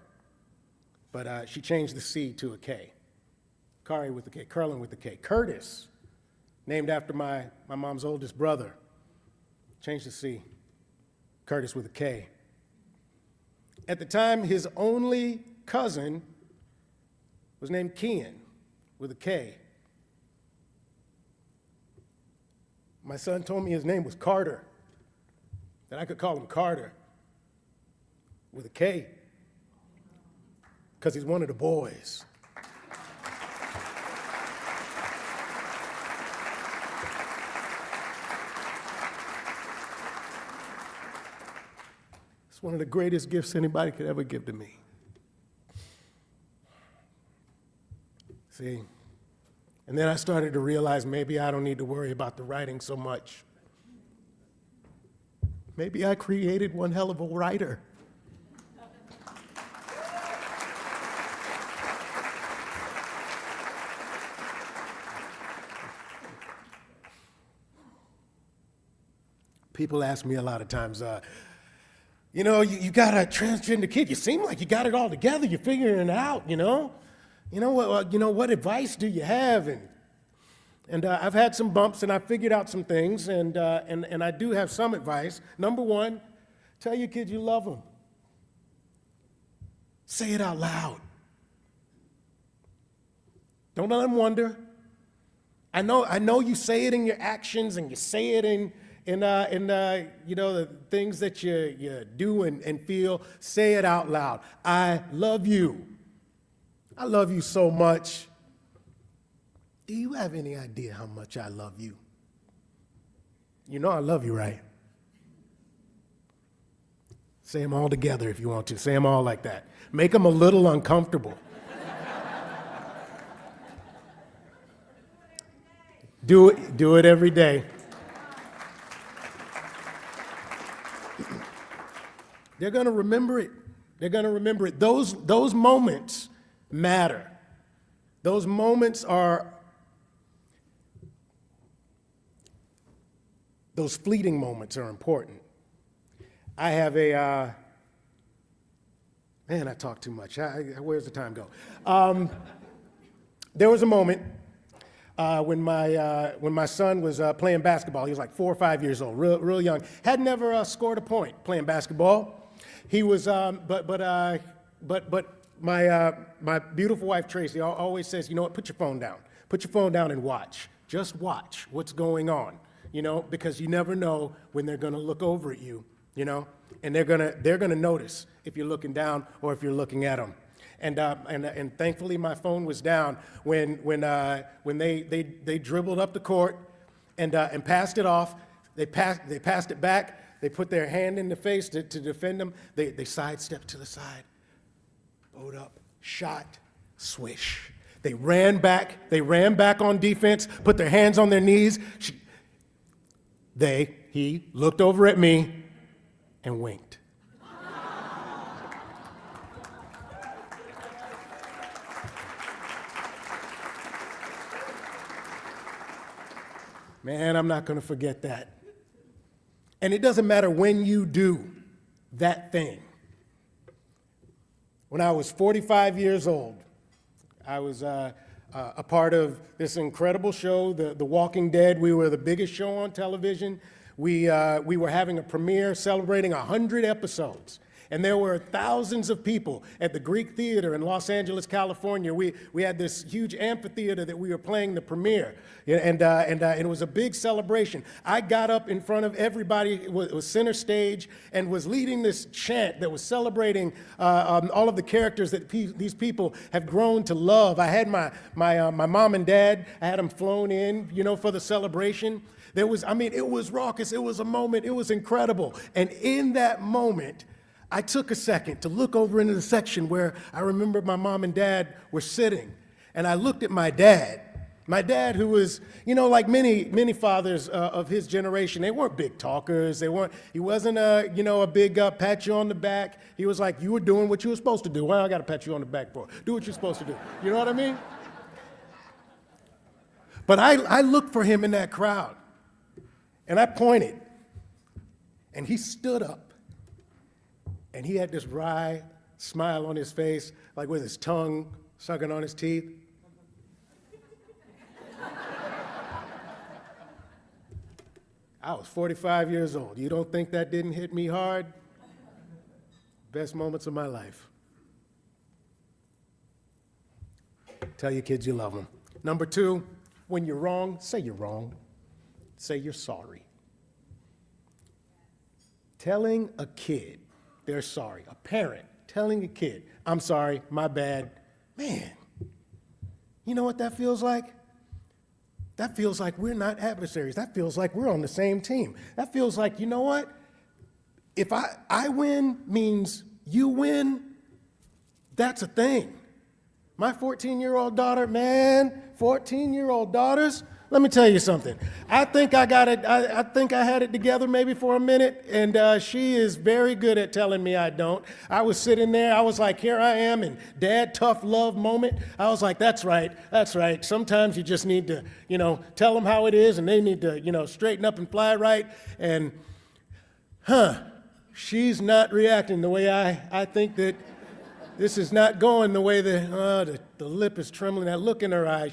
I: But she changed the C to a K. Khary with a K, Curlin with a K. Curtis, named after my mom's oldest brother. Changed the C, Curtis with a K. At the time, his only cousin was named Kian with a K. My son told me his name was Carter, that I could call him Carter with a K, because he's one of the boys. It's one of the greatest gifts anybody could ever give to me. See, and then I started to realize maybe I don't need to worry about the writing so much. Maybe I created one hell of a writer. People ask me a lot of times, you know, you got a transgender kid. You seem like you got it all together. You're figuring it out, you know? What advice do you have? And I've had some bumps, and I figured out some things, and I do have some advice. Number one, tell your kids you love them. Say it out loud. Don't let them wonder. I know you say it in your actions, and you say it in the things that you do and feel. Say it out loud. I love you. I love you so much. Do you have any idea how much I love you? You know I love you, right? Say them all together if you want to. Say them all like that. Make them a little uncomfortable. Do it every day. They're going to remember it. They're going to remember it. Those moments matter. Those moments are, those fleeting moments are important. I have a, man, I talk too much. Where's the time go? There was a moment when my son was playing basketball. He was like 4 or 5 years old, real young. Had never scored a point playing basketball. He was, but my beautiful wife Tracy always says, you know what? Put your phone down. Put your phone down and watch. Just watch what's going on. You know, because you never know when they're going to look over at you. You know, and they're gonna notice if you're looking down or if you're looking at them. And thankfully my phone was down when they dribbled up the court and passed it off. They passed it back. They put their hand in the face to defend them. They sidestepped to the side, bowed up, shot, swish. They ran back on defense, put their hands on their knees. He looked over at me and winked. Man, I'm not going to forget that. And it doesn't matter when you do that thing. When I was 45 years old, I was a part of this incredible show, The Walking Dead. We were the biggest show on television. We were having a premiere celebrating 100 episodes. And there were thousands of people at the Greek Theater in Los Angeles, California. We had this huge amphitheater that we were playing the premiere, and it was a big celebration. I got up in front of everybody, was center stage, and was leading this chant that was celebrating all of the characters that these people have grown to love. I had my mom and dad, I had them flown in, you know, for the celebration. It was raucous. It was a moment. It was incredible. And in that moment, I took a second to look over into the section where I remember my mom and dad were sitting. And I looked at my dad who was, you know, like many fathers of his generation. They weren't big talkers. He wasn't a big pat you on the back. He was like, you were doing what you were supposed to do. Well, I got to pat you on the back for. Do what you're supposed to do. You know what I mean? But I looked for him in that crowd. And I pointed. And he stood up. And he had this wry smile on his face, like with his tongue sucking on his teeth. I was 45 years old. You don't think that didn't hit me hard? Best moments of my life. Tell your kids you love them. Number 2, when you're wrong, say you're wrong. Say you're sorry. Telling a kid they're sorry. A parent telling a kid, I'm sorry, my bad. Man, you know what that feels like? That feels like we're not adversaries. That feels like we're on the same team. That feels like, you know what? If I win means you win, that's a thing. My 14-year-old daughter, man, 14-year-old daughters, let me tell you something. I think I got it. I think I had it together maybe for a minute, and she is very good at telling me I don't. I was sitting there. I was like, here I am in dad tough love moment. I was like, that's right. That's right. Sometimes you just need to, you know, tell them how it is, and they need to, you know, straighten up and fly right. And, she's not reacting the way I think that this is not going the way the lip is trembling. That look in her eye,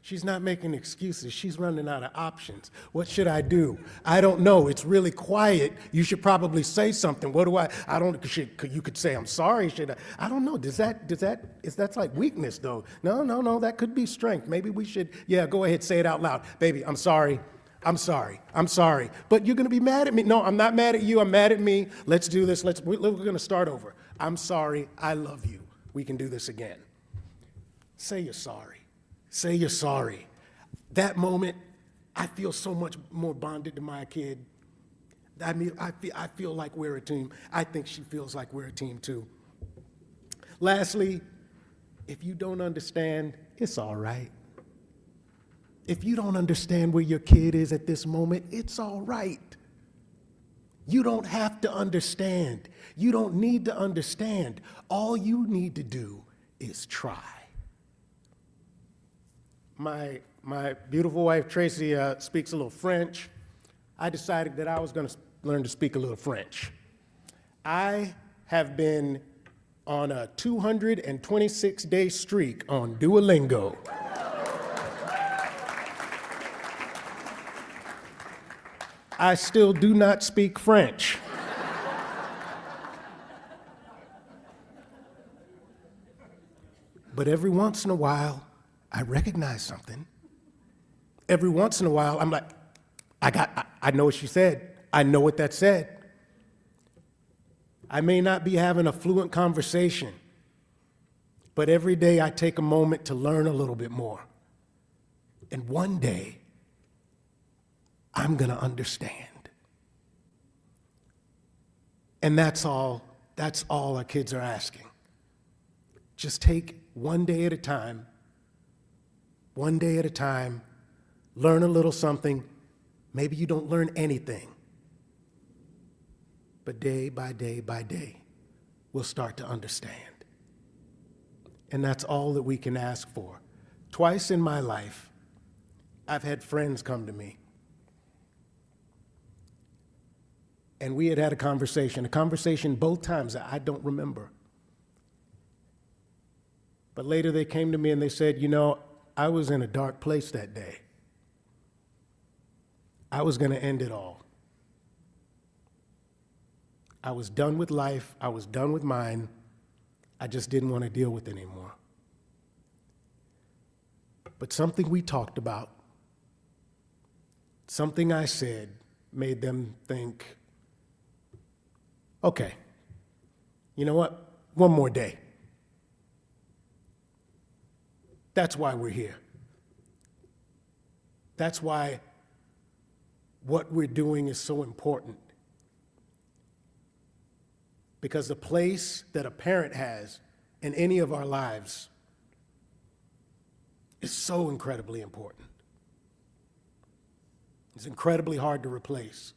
I: She's not making excuses. She's running out of options. What should I do? I don't know. It's really quiet. You should probably say something. What do I don't, you could say, I'm sorry. Should I don't know. That's like weakness though. No, that could be strength. Maybe we should, go ahead, say it out loud. Baby, I'm sorry. I'm sorry. But you're gonna be mad at me. No, I'm not mad at you. I'm mad at me. Let's do this. We're gonna start over. I'm sorry. I love you. We can do this again. say you're sorry. Say you're sorry. That moment, I feel so much more bonded to my kid. I mean, I feel like we're a team. I think she feels like we're a team too. Lastly, if you don't understand, it's all right. If you don't understand where your kid is at this moment, it's all right. You don't have to understand. You don't need to understand. All you need to do is try. My beautiful wife, Tracy, speaks a little French. I decided that I was going to learn to speak a little French. I have been on a 226-day streak on Duolingo. I still do not speak French. But every once in a while, I recognize something. Every once in a while, I'm like, I know what she said. I know what that said. I may not be having a fluent conversation, but every day I take a moment to learn a little bit more. And one day, I'm gonna understand. And that's all our kids are asking. Just take one day at a time, learn a little something. Maybe you don't learn anything, but day by day by day, we'll start to understand. And that's all that we can ask for. Twice in my life, I've had friends come to me, and we had a conversation both times that I don't remember. But later they came to me and they said, you know, I was in a dark place that day. I was going to end it all. I was done with life. I was done with mine. I just didn't want to deal with it anymore. But something we talked about, something I said, made them think, okay, you know what? One more day. That's why we're here. That's why what we're doing is so important. Because the place that a parent has in any of our lives is so incredibly important. It's incredibly hard to replace.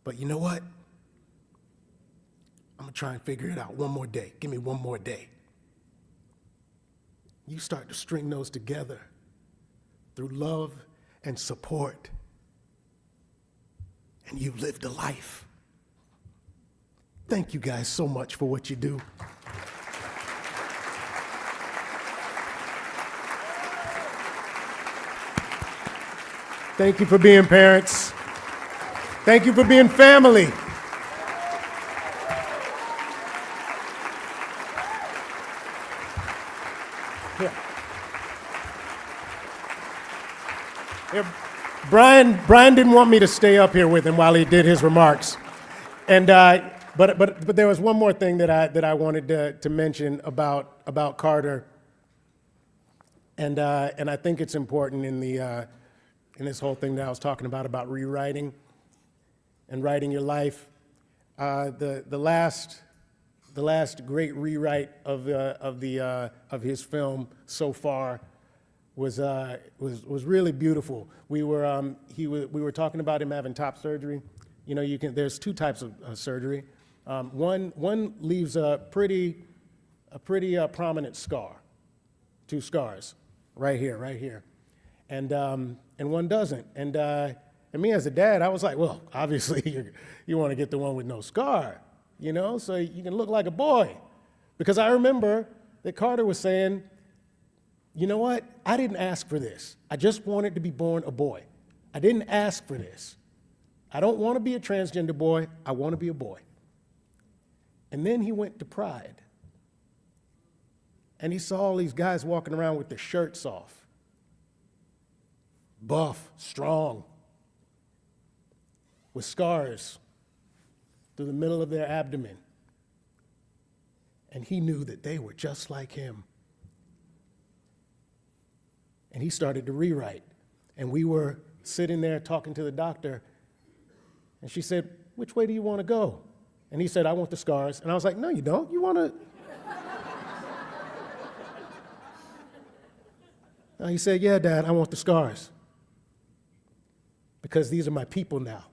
I: But you know what? I'm gonna try and figure it out one more day. Give me one more day. You start to string those together through love and support, and you've lived a life. Thank you guys so much for what you do. Thank you for being parents. Thank you for being family. Here, Brian didn't want me to stay up here with him while he did his remarks, and but there was one more thing that I wanted to mention about Carter, and I think it's important in this whole thing that I was talking about rewriting and writing your life. The last great rewrite of his film so far was really beautiful. We were talking about him having top surgery. You know, there's two types of surgery. One leaves a pretty prominent scar, two scars, right here, and one doesn't. And me as a dad, I was like, well, obviously you want to get the one with no scar, you know, so you can look like a boy, because I remember that Carter was saying, you know what? I didn't ask for this. I just wanted to be born a boy. I didn't ask for this. I don't want to be a transgender boy. I want to be a boy. And then he went to Pride. And he saw all these guys walking around with their shirts off. Buff, strong, with scars through the middle of their abdomen. and he knew that they were just like him. And he started to rewrite. And we were sitting there talking to the doctor, and she said, "Which way do you want to go?" And he said, "I want the scars." And I was like, "No, you don't. You want to..." He said, "Yeah, Dad, I want the scars. Because these are my people now.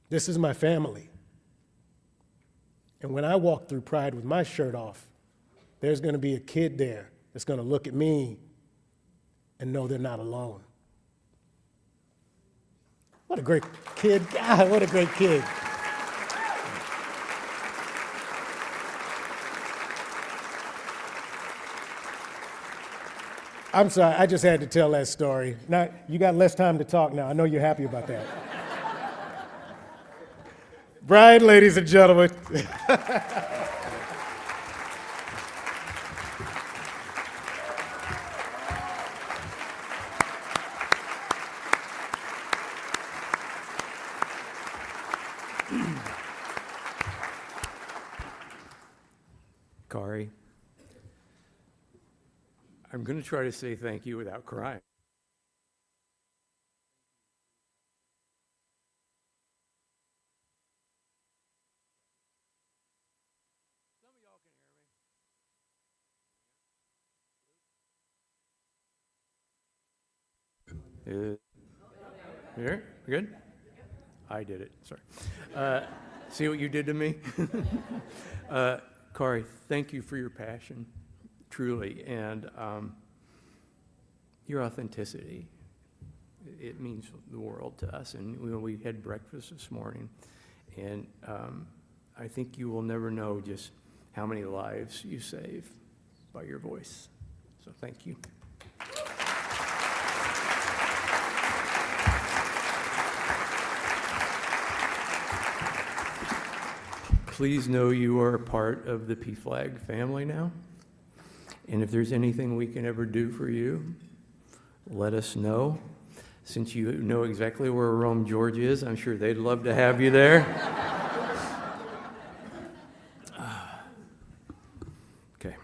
I: This is my family. And when I walk through Pride with my shirt off, there's going to be a kid there that's going to look at me and know they're not alone." What a great kid. God, what a great kid. I'm sorry, I just had to tell that story. Now, you got less time to talk now. I know you're happy about that. Brian, ladies and gentlemen.
J: Khary, I'm going to try to say thank you without crying. Some of y'all can hear me. Here? We good? I did it. Sorry. See what you did to me? Khary, thank you for your passion, truly, and your authenticity. It means the world to us. And we had breakfast this morning, and I think you will never know just how many lives you save by your voice. So thank you. Please know you are a part of the PFLAG family now. And if there's anything we can ever do for you, let us know. Since you know exactly where Rome, Georgia is, I'm sure they'd love to have you there. Okay.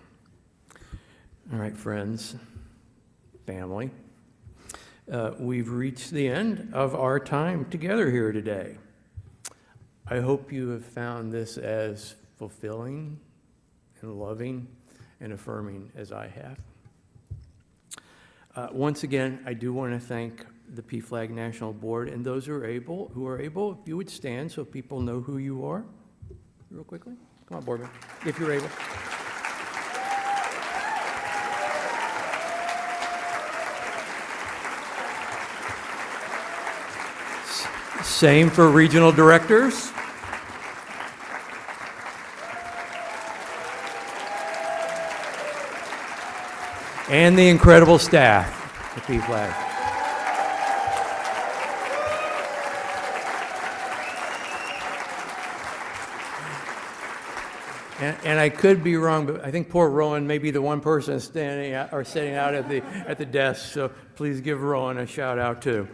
J: All right, friends, family. We've reached the end of our time together here today. I hope you have found this as fulfilling and loving and affirming as I have. Once again, I do want to thank the PFLAG National Board and those who are able, if you would stand so people know who you are, real quickly. Come on, board member, if you're able. Same for regional directors. And the incredible staff at PFLAG. And I could be wrong, but I think poor Rowan may be the one person standing out, or sitting out at the desk, so please give Rowan a shout out too.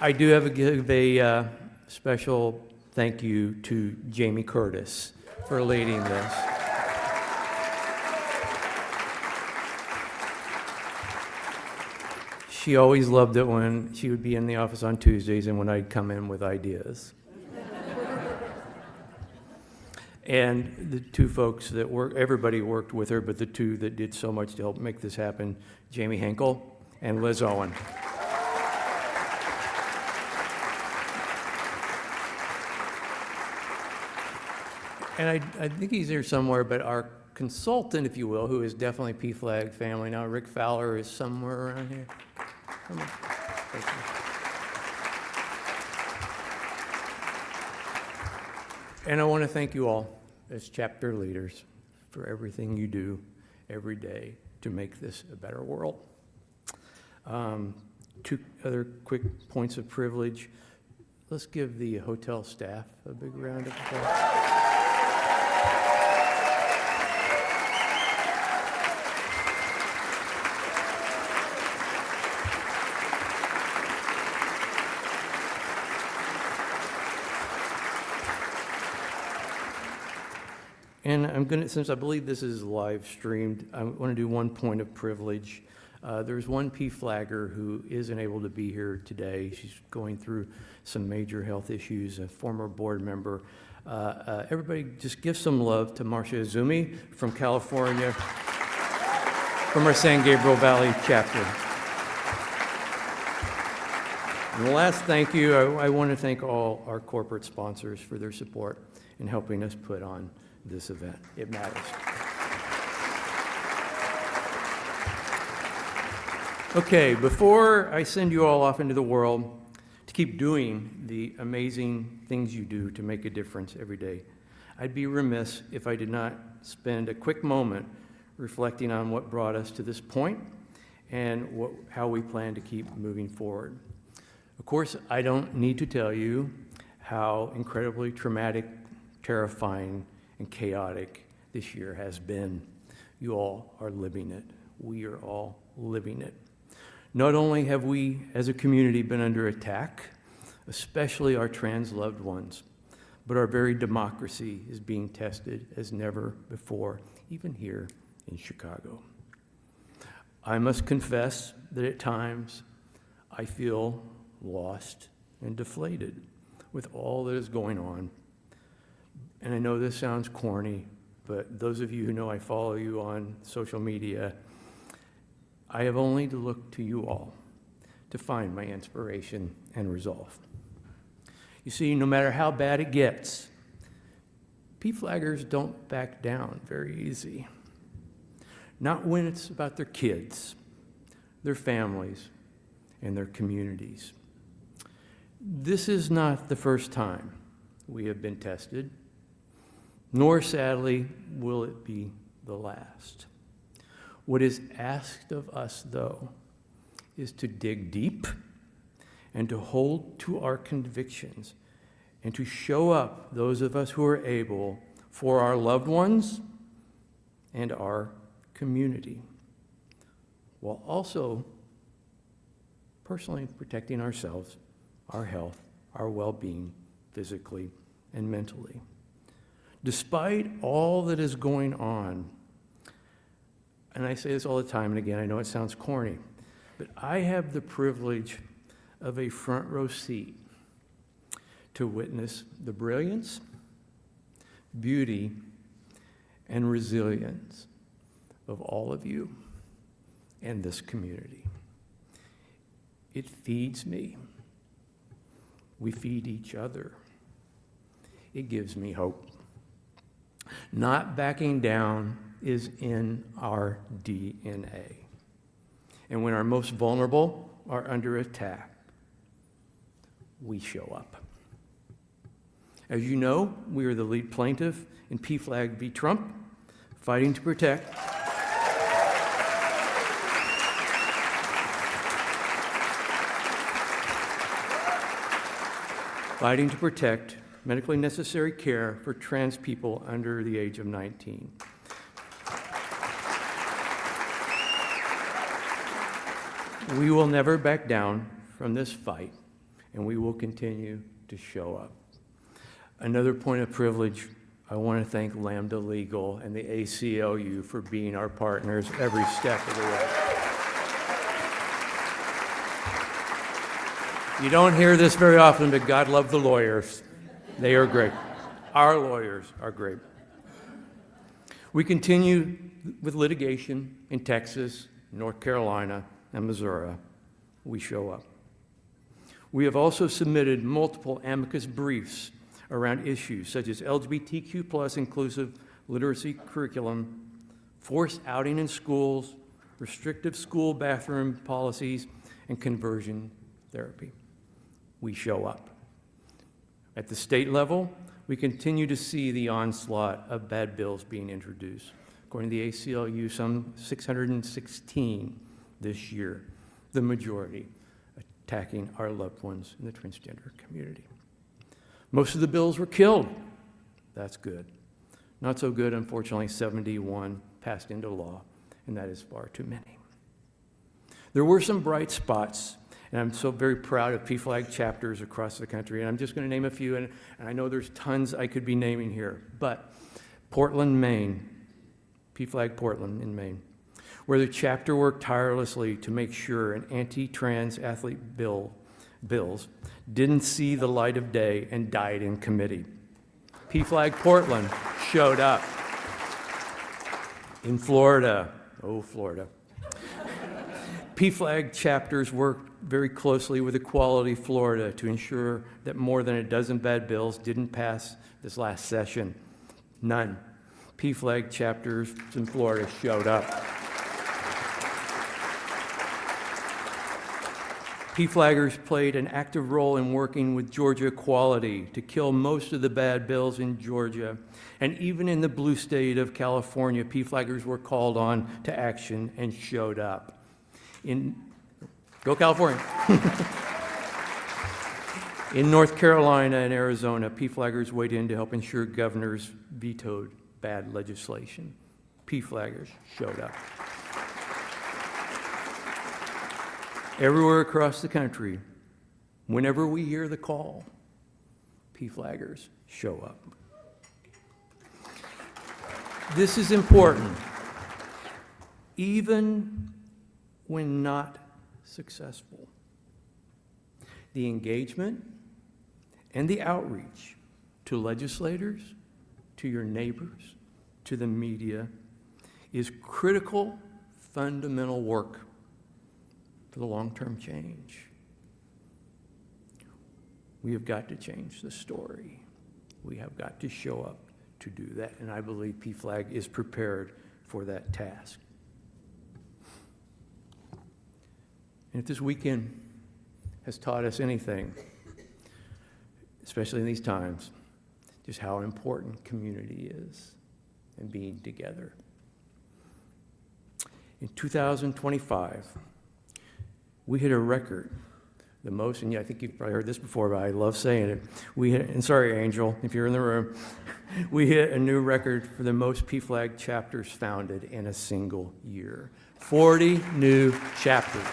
J: I do have to give a special thank you to Jamie Curtis for leading this. She always loved it when she would be in the office on Tuesdays and when I'd come in with ideas. And the two folks that everybody worked with her, but the two that did so much to help make this happen, Jamie Henkel and Liz Owen. And I think he's here somewhere, but our consultant, if you will, who is definitely PFLAG family now, Rick Fowler, is somewhere around here. Come on. Thank you. And I want to thank you all as chapter leaders for everything you do every day to make this a better world. Two other quick points of privilege. Let's give the hotel staff a big round of applause. And since I believe this is live streamed, I want to do one point of privilege. There's one PFLAGger who isn't able to be here today. She's going through some major health issues, a former board member. Everybody just give some love to Marcia Izumi from California, from our San Gabriel Valley chapter. And the last thank you, I want to thank all our corporate sponsors for their support in helping us put on this event. It matters. Okay, before I send you all off into the world to keep doing the amazing things you do to make a difference every day, I'd be remiss if I did not spend a quick moment reflecting on what brought us to this point and how we plan to keep moving forward. Of course, I don't need to tell you how incredibly traumatic, terrifying, and chaotic this year has been. You all are living it. We are all living it. Not only have we as a community been under attack, especially our trans loved ones, but our very democracy is being tested as never before, even here in Chicago. I must confess that at times I feel lost and deflated with all that is going on. And I know this sounds corny, but those of you who know I follow you on social media, I have only to look to you all to find my inspiration and resolve. You see, no matter how bad it gets, PFLAGgers don't back down very easy. Not when it's about their kids, their families, and their communities. This is not the first time we have been tested, nor sadly will it be the last. What is asked of us, though, is to dig deep and to hold to our convictions and to show up, those of us who are able, for our loved ones and our community, while also personally protecting ourselves, our health, our well-being, physically and mentally. Despite all that is going on, and I say this all the time, and again, I know it sounds corny, but I have the privilege of a front row seat to witness the brilliance, beauty, and resilience of all of you and this community. It feeds me. We feed each other. It gives me hope. Not backing down is in our DNA. And when our most vulnerable are under attack, we show up. As you know, we are the lead plaintiff in PFLAG v. Trump, fighting to protect medically necessary care for trans people under the age of 19. We will never back down from this fight, and we will continue to show up. Another point of privilege, I want to thank Lambda Legal and the ACLU for being our partners every step of the way. You don't hear this very often, but God love the lawyers. They are great. Our lawyers are great. We continue with litigation in Texas, North Carolina, and Missouri. We show up. We have also submitted multiple amicus briefs around issues such as LGBTQ plus inclusive literacy curriculum, forced outing in schools, restrictive school bathroom policies, and conversion therapy. We show up. At the state level, we continue to see the onslaught of bad bills being introduced. According to the ACLU, some 616 this year, the majority attacking our loved ones in the transgender community. Most of the bills were killed. That's good. Not so good, unfortunately, 71 passed into law, and that is far too many. There were some bright spots, and I'm so very proud of PFLAG chapters across the country, and I'm just going to name a few, and I know there's tons I could be naming here, but Portland, Maine, PFLAG Portland in Maine, where the chapter worked tirelessly to make sure an anti-trans athlete bills didn't see the light of day and died in committee. PFLAG Portland showed up. In Florida, oh, Florida. PFLAG chapters worked very closely with Equality Florida to ensure that more than a dozen bad bills didn't pass this last session. None. PFLAG chapters in Florida showed up. PFLAGers played an active role in working with Georgia Equality to kill most of the bad bills in Georgia. And even in the blue state of California, PFLAGers were called on to action and showed up. Go California! In North Carolina and Arizona, PFLAGers weighed in to help ensure governors vetoed bad legislation. PFLAGers showed up. Everywhere across the country, whenever we hear the call, PFLAGers show up. This is important, even when not successful. The engagement and the outreach to legislators, to your neighbors, to the media is critical, fundamental work for the long-term change. We have got to change the story. We have got to show up to do that, and I believe PFLAG is prepared for that task. And if this weekend has taught us anything, especially in these times, just how important community is and being together. In 2025, we hit a record, the most, and I think you've probably heard this before, but I love saying it. We hit, and sorry, Angel, if you're in the room, we hit a new record for the most PFLAG chapters founded in a single year. 40 new chapters.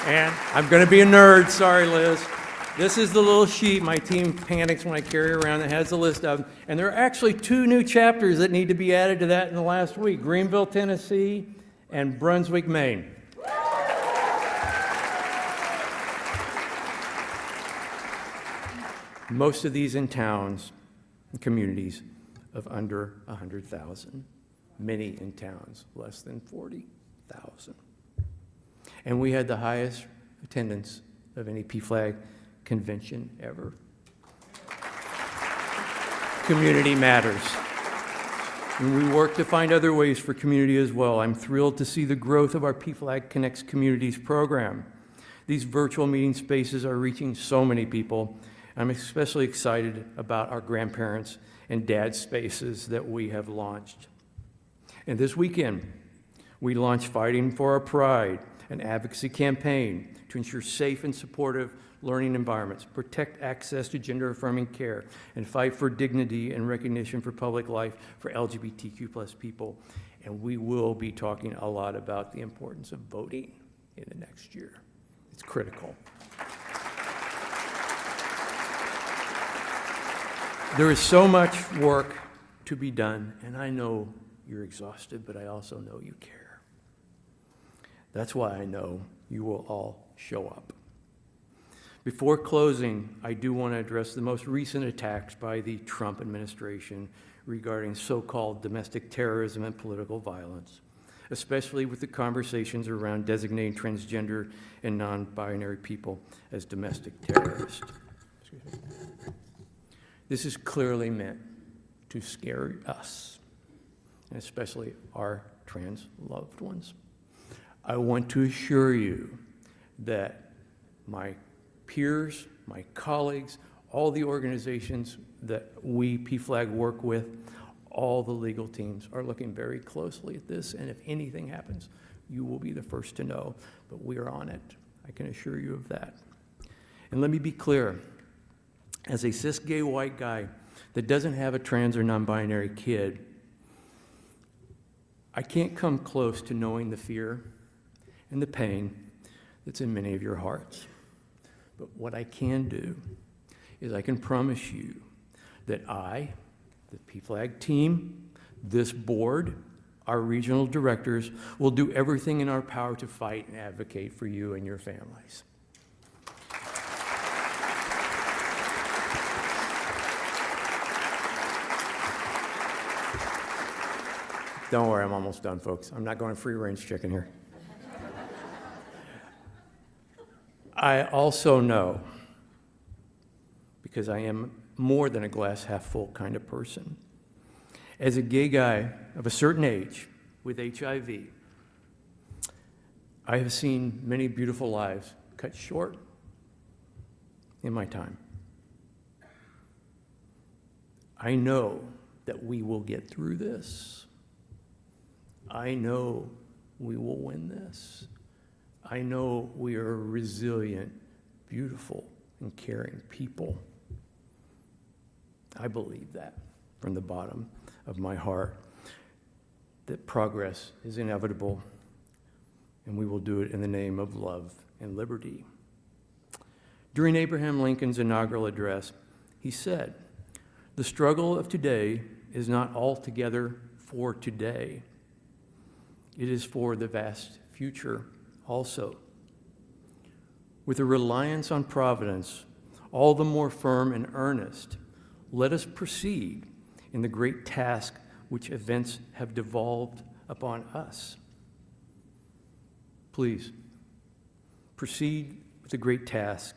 J: And I'm going to be a nerd, sorry, Liz. This is the little sheet my team panics when I carry around that has a list of them. And there are actually 2 new chapters that need to be added to that in the last week. Greenville, Tennessee, and Brunswick, Maine. Most of these in towns and communities of under 100,000. Many in towns less than 40,000. And we had the highest attendance of any PFLAG convention ever. Community matters. And we work to find other ways for community as well. I'm thrilled to see the growth of our PFLAG Connects Communities program. These virtual meeting spaces are reaching so many people. I'm especially excited about our grandparents and dad spaces that we have launched. And this weekend, we launched Fighting for Our Pride, an advocacy campaign to ensure safe and supportive learning environments, protect access to gender-affirming care, and fight for dignity and recognition for public life for LGBTQ+ people. And we will be talking a lot about the importance of voting in the next year. It's critical. There is so much work to be done, and I know you're exhausted, but I also know you care. That's why I know you will all show up. Before closing, I do want to address the most recent attacks by the Trump administration regarding so-called domestic terrorism and political violence, especially with the conversations around designating transgender and non-binary people as domestic terrorists. This is clearly meant to scare us, and especially our trans loved ones. I want to assure you that my peers, my colleagues, all the organizations that we, PFLAG, work with, all the legal teams are looking very closely at this, and if anything happens, you will be the first to know, but we are on it. I can assure you of that. And let me be clear, as a cis gay white guy that doesn't have a trans or non-binary kid, I can't come close to knowing the fear and the pain that's in many of your hearts. But what I can do is I can promise you that I, the PFLAG team, this board, our regional directors, will do everything in our power to fight and advocate for you and your families. Don't worry, I'm almost done, folks. I'm not going free-range chicken here. I also know, because I am more than a glass half full kind of person, as a gay guy of a certain age with HIV, I have seen many beautiful lives cut short in my time. I know that we will get through this. I know we will win this. I know we are resilient, beautiful, and caring people. I believe that from the bottom of my heart, that progress is inevitable, and we will do it in the name of love and liberty. During Abraham Lincoln's inaugural address, he said, "The struggle of today is not altogether for today. It is for the vast future also. With a reliance on providence, all the more firm and earnest, let us proceed in the great task which events have devolved upon us." Please, proceed with the great task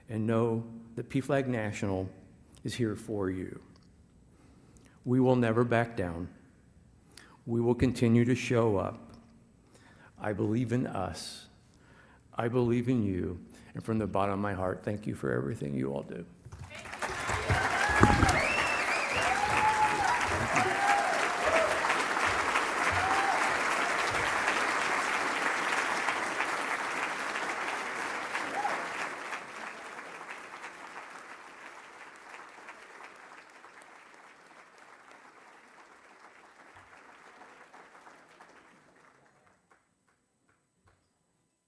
J: and know that PFLAG National is here for you. We will never back down. We will continue to show up. I believe in us. I believe in you. And from the bottom of my heart, thank you for everything you all do.